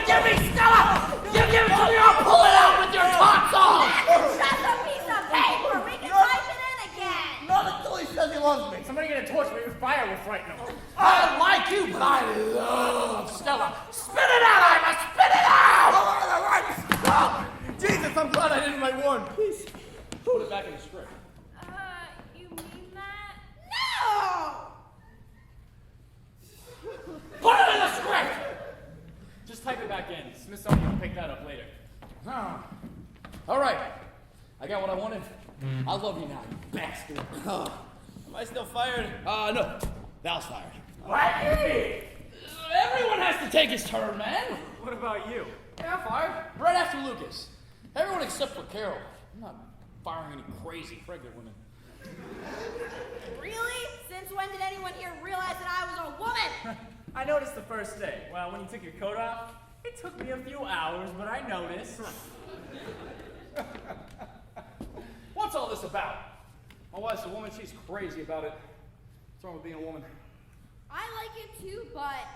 give me Stella! You give it to me, I'll pull it out with your tots off!
It's just a piece of paper. We can type it in again.
Not until he says he loves me.
Somebody get a torch me with fire will frighten him.
I like you, but I love Stella. Spit it out, Ira! Spit it out!
Jesus, I'm glad I didn't write one. Please.
Put it back in the script.
You mean that?
No!
Put it in the script!
Just type it back in. Smithsonian will pick that up later.
All right. I got what I wanted. I love you now, you bastard.
Am I still fired?
No. Val's fired.
What?
Everyone has to take his turn, man.
What about you?
Yeah, I'm fired. Right after Lucas. Everyone except for Carol. I'm not firing any crazy pregnant women.
Really? Since when did anyone here realize that I was a woman?
I noticed the first day. Well, when you took your coat off, it took me a few hours, but I noticed.
What's all this about? My wife's a woman. She's crazy about it. What's wrong with being a woman?
I like it too, but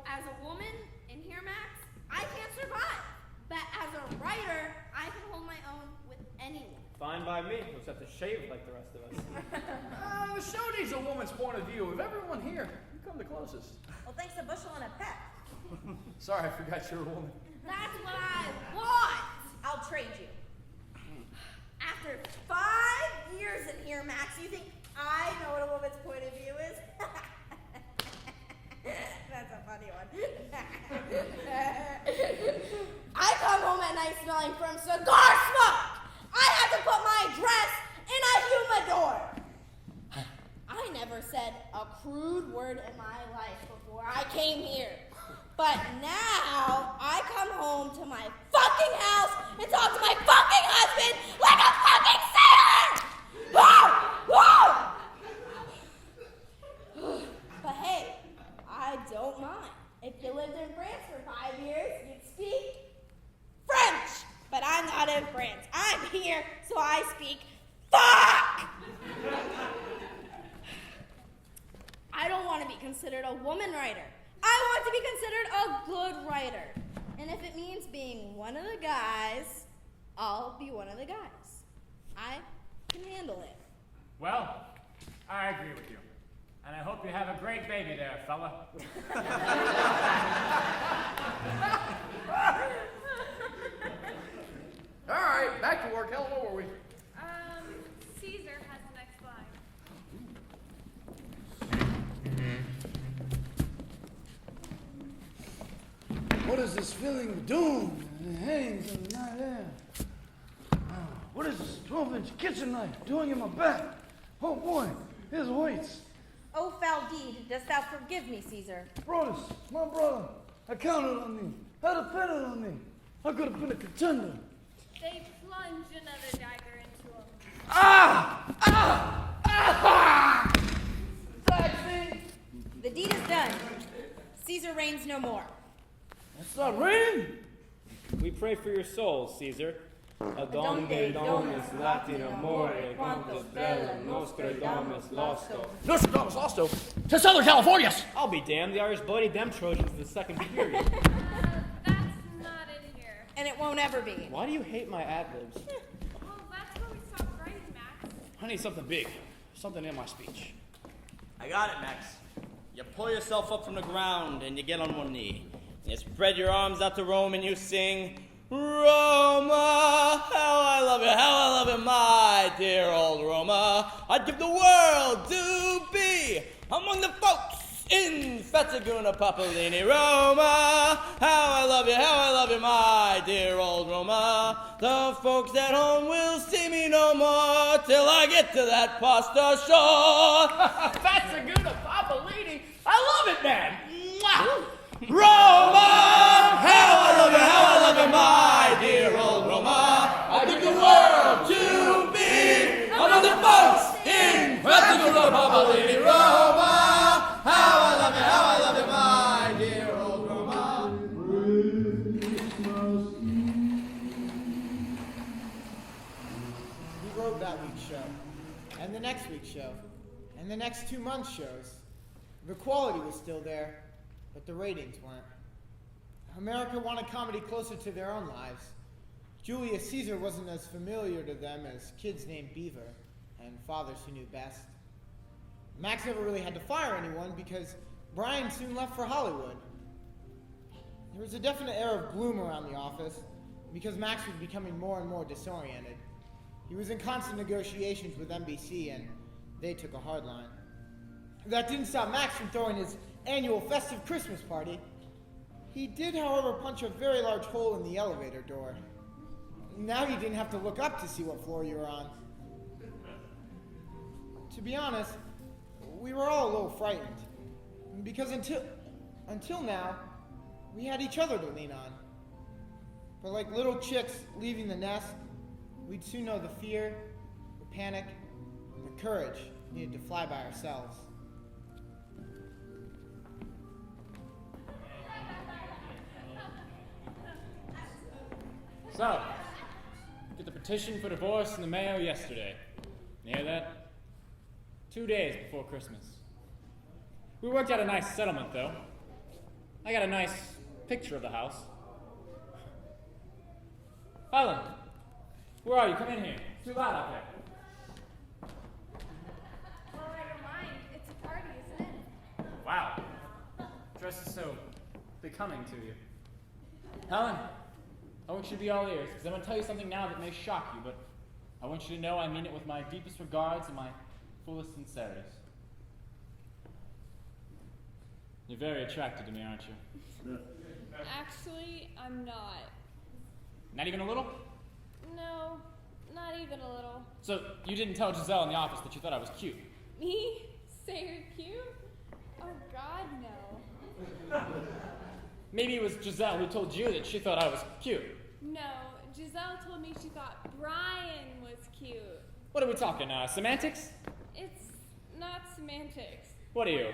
as a woman in here, Max, I can't survive. But as a writer, I can hold my own with anyone.
Fine by me. We'll just have to shave like the rest of us.
The show needs a woman's point of view. Of everyone here, you come the closest.
Well, thanks a bushel and a peck.
Sorry, I forgot you're a woman.
That's what I want.
I'll trade you.
After 5 years in here, Max, you think I know what a woman's point of view is? That's a funny one. I come home at night smelling from cigar smoke. I have to put my dress in a humidor. I never said a crude word in my life before I came here. But now I come home to my fucking house and talk to my fucking husband like a fucking sailor! Whoa! Whoa!
in France. I'm here, so I speak fuck!
I don't want to be considered a woman writer. I want to be considered a good writer. And if it means being one of the guys, I'll be one of the guys. I can handle it.
Well, I agree with you. And I hope you have a great baby there, fella.
All right, back to work. Helen, where were we?
Caesar has the next line.
What is this feeling of doom? It hangs in the night air. What is this 12-inch kitchen knife doing in my back? Oh boy, here's weights.
O foul deed, dost thou forgive me, Caesar?
Brothers, my brother, I counted on me. I depended on me. I could have been a contender.
They plunge another dagger into him.
Ah! Ah! Ah!
Taxi! The deed is done. Caesar reigns no more.
It's not raining.
We pray for your soul, Caesar.
Adonde domus
latin
amore, quanto bella nostra domus losto.
Nostradamus Losto to Southern California.
I'll be damned, the Irish bloodied them Trojans in the second period.
That's not in here.
And it won't ever be.
Why do you hate my ad-libs?
Well, that's where we stopped writing, Max.
I need something big, something in my speech.
I got it, Max. You pull yourself up from the ground and you get on one knee. And you spread your arms out to Rome and you sing, Roma, how I love you, my dear old Roma. I'd give the world to be among the folks in Fazzaguna, Papolini, Roma. How I love you, my dear old Roma. The folks at home will see me no more till I get to that pasta shore.
Fazzaguna, Papolini. I love it, man. Mwah!
Roma, how I love you, my dear old Roma. I give the world to be among the folks in Fazzaguna, Papolini, Roma. How I love you, my dear old Roma.
We wrote that week's show, and the next week's show, and the next 2 months' shows. The quality was still there, but the ratings weren't. America wanted comedy closer to their own lives. Julius Caesar wasn't as familiar to them as kids named Beaver and fathers who knew best. Max never really had to fire anyone because Brian soon left for Hollywood. There was a definite air of gloom around the office because Max was becoming more and more disoriented. He was in constant negotiations with NBC and they took a hard line. That didn't stop Max from throwing his annual festive Christmas party. He did, however, punch a very large hole in the elevator door. Now he didn't have to look up to see what floor you were on. To be honest, we were all a little frightened. Because until now, we had each other to lean on. But like little chicks leaving the nest, we'd soon know the fear, the panic, the courage needed to fly by ourselves.
So, get the petition for divorce in the mail yesterday. You hear that? 2 days before Christmas. We worked out a nice settlement, though. I got a nice picture of the house. Helen, where are you? Come in here. It's too loud out there.
Well, I don't mind. It's a party, isn't it?
Wow. Dress is so becoming to you. Helen, I want you to be all ears, because I'm going to tell you something now that may shock you, but I want you to know I mean it with my deepest regards and my fullest sincerity. You're very attracted to me, aren't you?
Actually, I'm not.
Not even a little?
No, not even a little.
So, you didn't tell Giselle in the office that you thought I was cute?
Me? Say you're cute? Oh, God, no.
Maybe it was Giselle who told you that she thought I was cute.
No, Giselle told me she thought Brian was cute.
What are we talking, semantics?
It's not semantics.
What are you,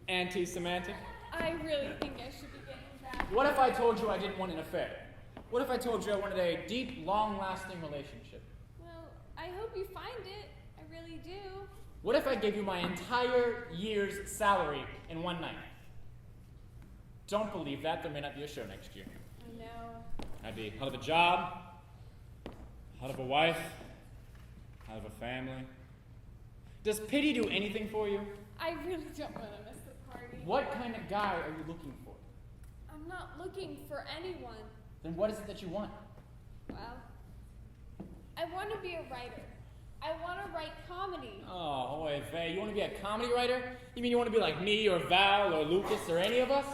anti-semantic?
I really think I should be getting back.
What if I told you I didn't want an affair? What if I told you I wanted a deep, long-lasting relationship?
Well, I hope you find it. I really do.
What if I gave you my entire year's salary in one night? Don't believe that. There may not be a show next year.
I know.
I'd be out of a job, out of a wife, out of a family. Does pity do anything for you?
I really don't want to miss the party.
What kind of guy are you looking for?
I'm not looking for anyone.
Then what is it that you want?
Well, I want to be a writer. I want to write comedy.
Oh, wait, Faye, you want to be a comedy writer? You mean you want to be like me or Val or Lucas or any of us?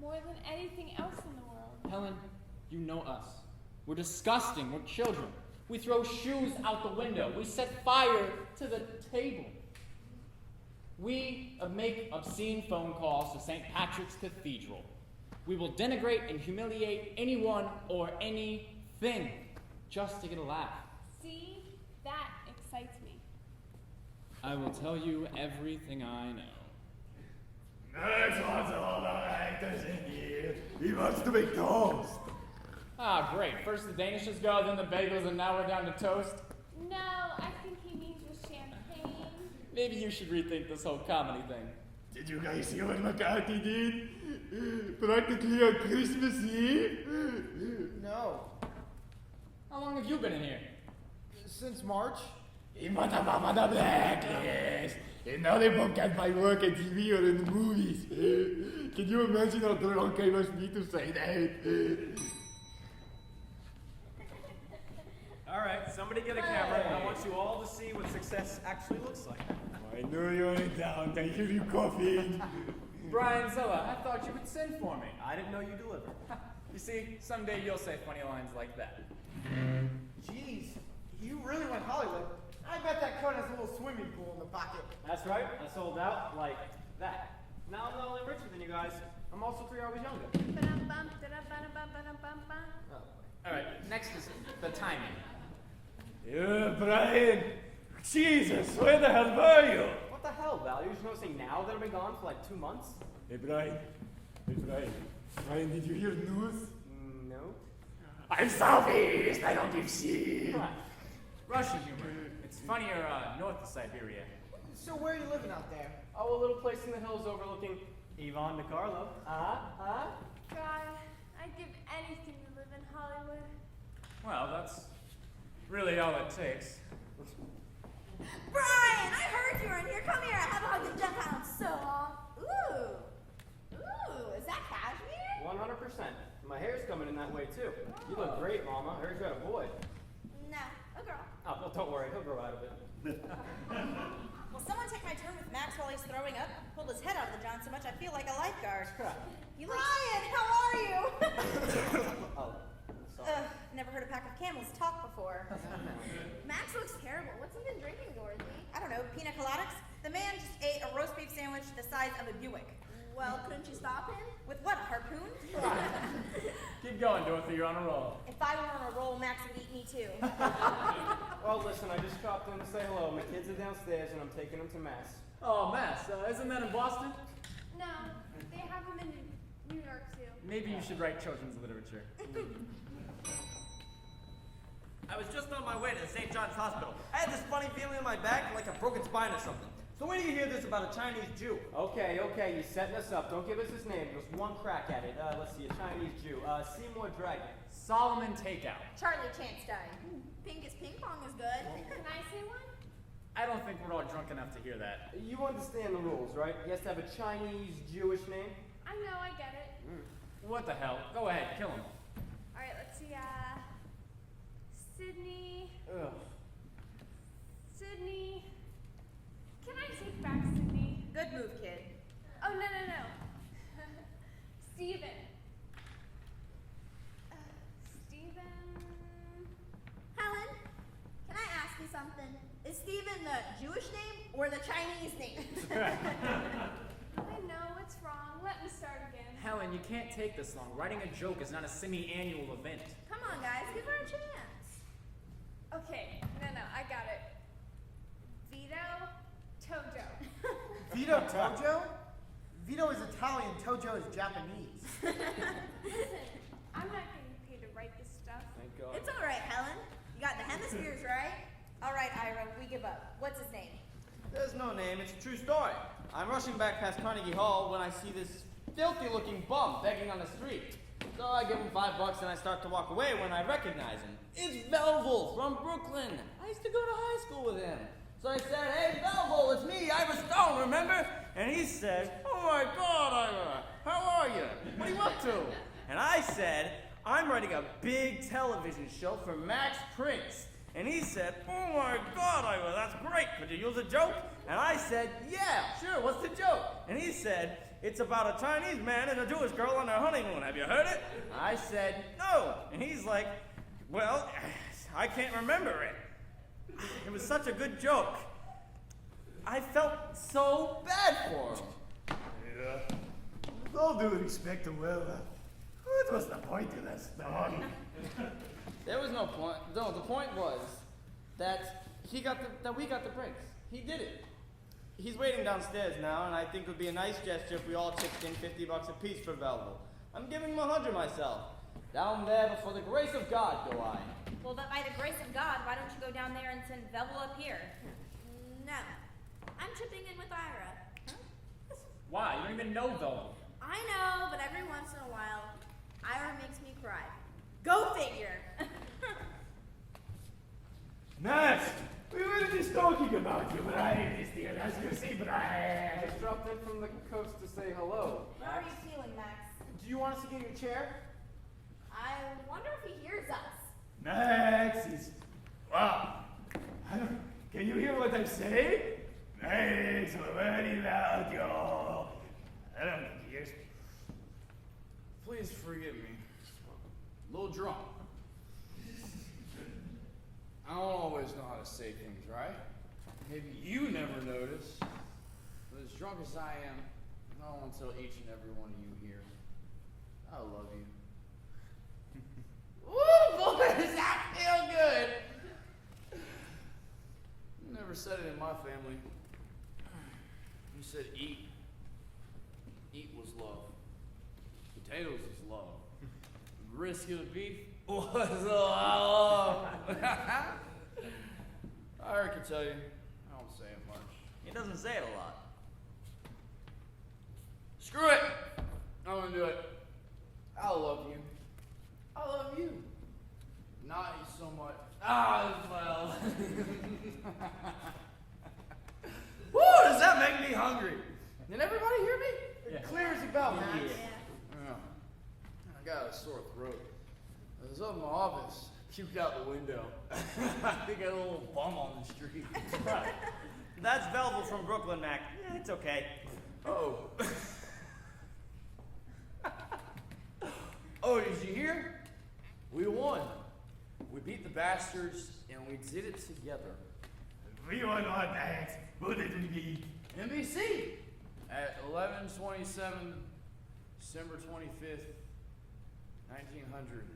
More than anything else in the world.
Helen, you know us. We're disgusting. We're children. We throw shoes out the window. We set fire to the table. We make obscene phone calls to St. Patrick's Cathedral. We will denigrate and humiliate anyone or anything just to get a laugh.
See? That excites me.
I will tell you everything I know.
There's lots of other actors in here. He wants to make toast.
Ah, great. First the Danishes go, then the bagels, and now we're down to toast.
No, I think he means with champagne.
Maybe you should rethink this whole comedy thing.
Did you guys see what McCarthy did? Practically on Christmas Eve?
No.
How long have you been in here?
Since March?
He must have on the blacklist. And now they won't get my work on TV or in the movies. Can you imagine how drunk I must be to say that?
All right, somebody get a camera. I want you all to see what success actually looks like.
I know you're in town. I hear you coughing.
Brian Zilla, I thought you would sing for me.
I didn't know you delivered.
You see, someday you'll say funny lines like that.
Jeez, you really went Hollywood. I bet that coat has a little swimming pool in the pocket.
That's right. I sold out like that. Now I'm not only richer than you guys, I'm also 3 hours younger.
All right, next is the timing.
Yeah, Brian. Jesus, where the hell were you?
What the hell, Val? You're just noticing now that I've been gone for like 2 months?
Hey, Brian. Hey, Brian. Brian, did you hear the news?
No.
I'm Southeast. I don't give shit.
Come on. Russian humor. It's funnier north of Siberia.
So where are you living out there?
Oh, a little place in the hills overlooking Ivan DiCarlo.
God, I'd give anything to live in Hollywood.
Well, that's really all it takes.
Brian, I heard you were in here. Come here. I haven't hugged a gentleman in so long. Ooh. Ooh, is that cashmere?
100%. My hair's coming in that way too. You look great, Mama. I heard you had a boy.
No, a girl.
Oh, well, don't worry. He'll grow out of it.
Will someone take my turn with Max while he's throwing up? Pulled his head out of the john so much I feel like a lifeguard. You look...
Brian, how are you?
Oh, sorry.
Never heard a pack of camels talk before.
Max looks terrible. What's he been drinking, Dorothy?
I don't know, pina coladas? The man just ate a roast beef sandwich the size of a Buick.
Well, couldn't you stop him?
With what, a harpoon?
Keep going, Dorothy. You're on a roll.
If I were on a roll, Max would eat me too.
Well, listen, I just dropped in to say hello. My kids are downstairs and I'm taking them to Mass.
Oh, Mass, isn't that in Boston?
No, they have them in New York too.
Maybe you should write children's literature.
I was just on my way to the St. John's Hospital. I had this funny feeling in my back, like a broken spine or something. So when do you hear this about a Chinese Jew?
Okay, you're setting us up. Don't give us his name. Just one crack at it. Let's see, a Chinese Jew. Seymour Dragon.
Solomon Takeout.
Charlie Chanstein.
Pink is ping pong is good.
Can I say one?
I don't think we're all drunk enough to hear that.
You understand the rules, right? He has to have a Chinese Jewish name.
I know, I get it.
What the hell? Go ahead, kill him.
All right, let's see. Sydney.
Ugh.
Sydney. Can I take back Sydney?
Good move, kid.
Oh, no. Stephen. Stephen.
Helen, can I ask you something? Is Stephen the Jewish name or the Chinese name?
I know, what's wrong? Let me start again.
Helen, you can't take this long. Writing a joke is not a semi-annual event.
Come on, guys, give her a chance.
Okay, no, I got it. Vito Tojo.
Vito Tojo? Vito is Italian, Tojo is Japanese.
Listen, I'm not getting paid to write this
All right, Ira, we give up. What's his name?
There's no name, it's a true story. I'm rushing back past Carnegie Hall when I see this filthy-looking bum begging on the street. So I give him $5 and I start to walk away when I recognize him. It's Velvel from Brooklyn. I used to go to high school with him. So I said, hey, Velvel, it's me, Ira Stone, remember? And he said, oh my God, Ira, how are you? What are you up to? And I said, I'm writing a big television show for Max Prince. And he said, oh my God, Ira, that's great. Could you use a joke? And I said, yeah, sure, what's the joke? And he said, it's about a Chinese man and a Jewish girl on their honeymoon. Have you heard it? I said, no. And he's like, well, I can't remember it. It was such a good joke. I felt so bad for him.
Yeah. With all due respect to Will, what was the point of this song?
There was no point. No, the point was that we got the breaks. He did it. He's waiting downstairs now, and I think it would be a nice gesture if we all chipped in $50 apiece for Velvel. I'm giving him 100 myself. Down there before the grace of God go I.
Well, but by the grace of God, why don't you go down there and send Velvel up here?
No. I'm chipping in with Ira.
Why? You don't even know Velvel.
I know, but every once in a while, Ira makes me cry. Go figure.
Max, we were just talking about you, Brian. Is the as you see, Brian.
I just dropped in from the coast to say hello.
How are you feeling, Max?
Do you want us to get you a chair?
I wonder if he hears us.
Max is. Wow. Can you hear what I'm saying? Max, we're very loud, y'all. I don't think he hears.
Please forgive me. A little drunk. I don't always know how to say things, right? Maybe you never notice. But as drunk as I am, I want to tell each and every one of you here, I love you. Woo, boy, does that feel good! Never said it in my family. You said eat. Eat was love. Potatoes is love. Brisket of beef was love. I can tell you, I don't say it much.
He doesn't say it a lot.
Screw it! I'm gonna do it. I love you. I love you. Not you so much. Well. Woo, does that make me hungry? Did everybody hear me?
Yeah.
Clear as a bell, Max.
Yeah. I got a sore throat. I was up in my office, puked out the window. I think I had a little bum on the street.
That's Velvel from Brooklyn, Mac. Yeah, it's okay.
Oh. Oh, did you hear? We won. We beat the bastards, and we did it together.
We won on Max. Who did we beat?
NBC at 11/27, December 25th, 1900.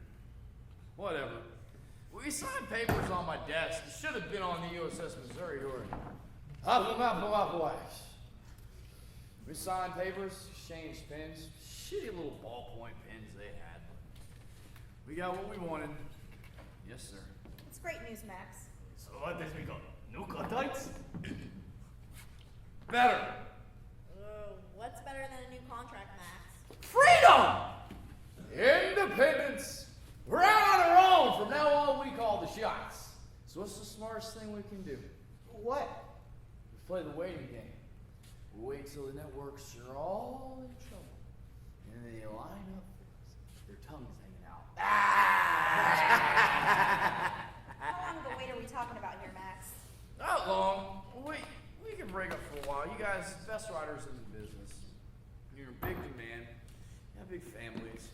Whatever. We signed papers on my desk. It should have been on the USS Missouri or we signed papers, exchanged pens, shitty little ballpoint pens they had. We got what we wanted. Yes, sir.
It's great news, Max.
So what does we got? New contacts?
Better.
What's better than a new contract, Max?
Freedom! Independence! We're out on our own. From now on, we call the shots. So what's the smartest thing we can do?
What?
We play the waiting game. We wait till the networks are all in trouble. And then they line up for us. Their tongues hanging out.
How long of a wait are we talking about here, Max?
Not long. We can break up for a while. You guys, best writers in the business. You're in big demand. You have big families.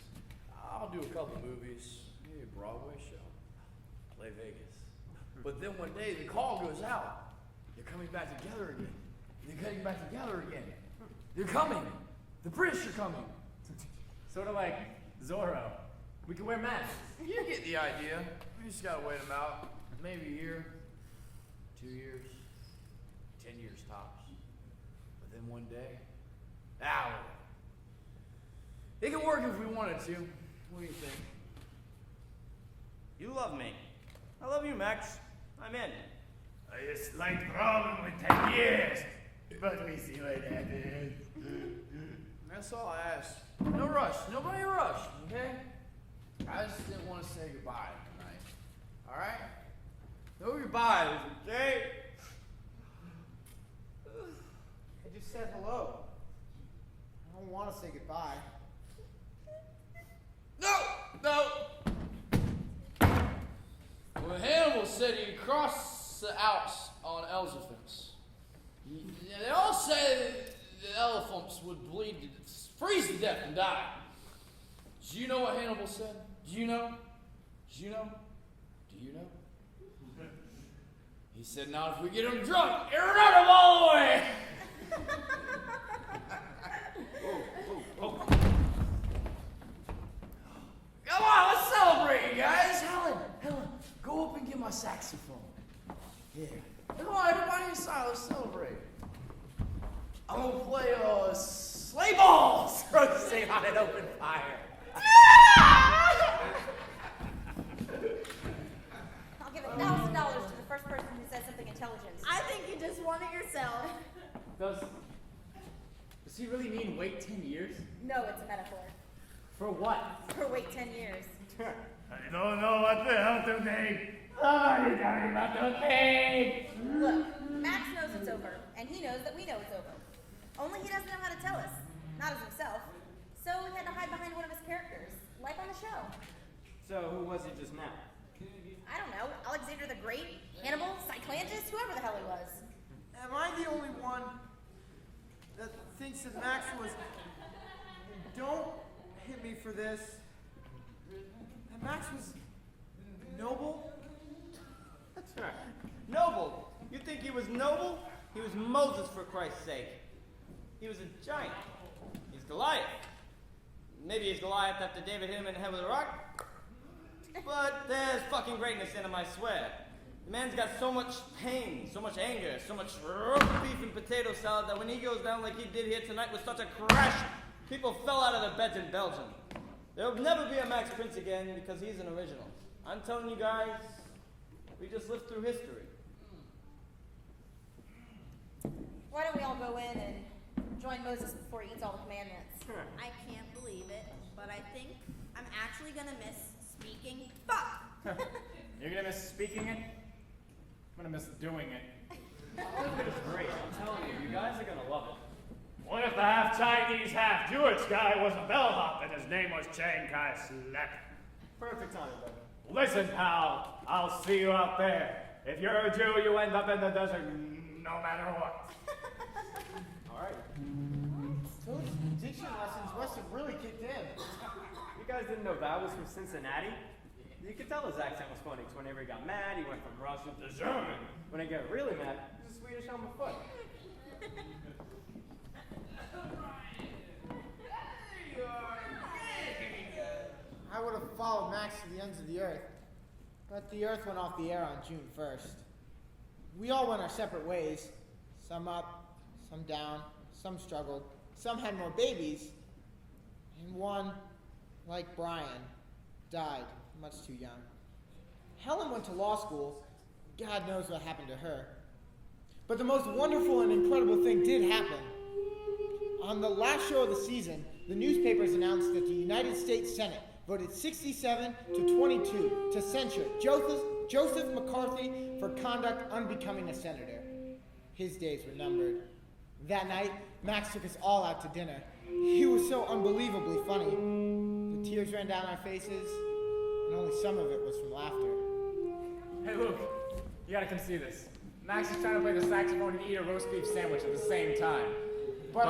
I'll do a couple movies, maybe a Broadway show, play Vegas. But then one day the call goes out. They're coming back together again. They're getting back together again. They're coming. The British are coming.
Sort of like Zorro. We can wear masks.
You get the idea. We just gotta wait them out. Maybe a year, 2 years, 10 years tops. But then one day, it can work if we wanted to. What do you think?
You love me. I love you, Max. I'm in.
A slight problem with 10 years, but we see what happens.
That's all I ask. No rush. Nobody rush, okay? I just didn't want to say goodbye tonight. All right? No goodbyes, okay?
I just said hello. I don't want to say goodbye.
No! Well, Hannibal said you crossed the Alps on elephants. They all say the elephants would bleed, freeze to death and die. Do you know what Hannibal said? Do you know? Do you know? Do you know? He said, not if we get him drunk and run him all the way! Come on, let's celebrate, guys! Helen, go up and get my saxophone. Yeah. Come on, everybody inside, let's celebrate. I'm gonna play sleigh balls!
Roasting on an open fire.
I'll give $1,000 to the first person who says something intelligent.
I think you just won it yourself.
Does he really mean wait 10 years?
No, it's a metaphor.
For what?
For wait 10 years.
I don't know what the hell to think. Somebody tell me what to think.
Look, Max knows it's over, and he knows that we know it's over. Only he doesn't know how to tell us, not as himself. So we had to hide behind one of his characters, like on the show.
So who was it just now?
I don't know, Alexander the Great, Hannibal, Cyclantis, whoever the hell he was.
Am I the only one that thinks that Max was... Don't hit me for this. That Max was noble?
That's right. Noble. You think he was noble? He was Moses, for Christ's sake. He was a giant. He's Goliath. Maybe he's Goliath after David hit him in the head with a rock. But there's fucking greatness in him, I swear. The man's got so much pain, so much anger, so much roast beef and potato salad that when he goes down like he did here tonight with such a crash, people fell out of their beds in Belgium. There'll never be a Max Prince again because he's an original. I'm telling you guys, we just lived through history.
Why don't we all go in and join Moses before he eats all the commandments?
I can't believe it, but I think I'm actually gonna miss speaking fuck.
You're gonna miss speaking it? I'm gonna miss doing it.
It's great. I'm telling you, you guys are gonna love it.
What if the half Chinese, half Jewish guy was a bellhop and his name was Chiang Kai-shek?
Perfect timing, buddy.
Listen, pal, I'll see you out there. If you're a Jew, you end up in the desert no matter what.
All right.
Those diction lessons must have really kicked in.
You guys didn't know that was from Cincinnati? You could tell his accent was funny, because whenever he got mad, he went from Russian to German. When he got really mad, he was Swedish on the foot.
I would have followed Max to the ends of the earth, but the earth went off the air on June 1st. We all went our separate ways, some up, some down, some struggled, some had more babies, and one, like Brian, died much too young. Helen went to law school. God knows what happened to her. But the most wonderful and incredible thing did happen. On the last show of the season, the newspapers announced that the United States Senate voted 67 to 22 to censure Joseph McCarthy for conduct unbecoming a senator. His days were numbered. That night, Max took us all out to dinner. He was so unbelievably funny. The tears ran down our faces, and only some of it was from laughter.
Hey, Luke, you gotta come see this. Max is trying to play the saxophone and eat a roast beef sandwich at the same time. But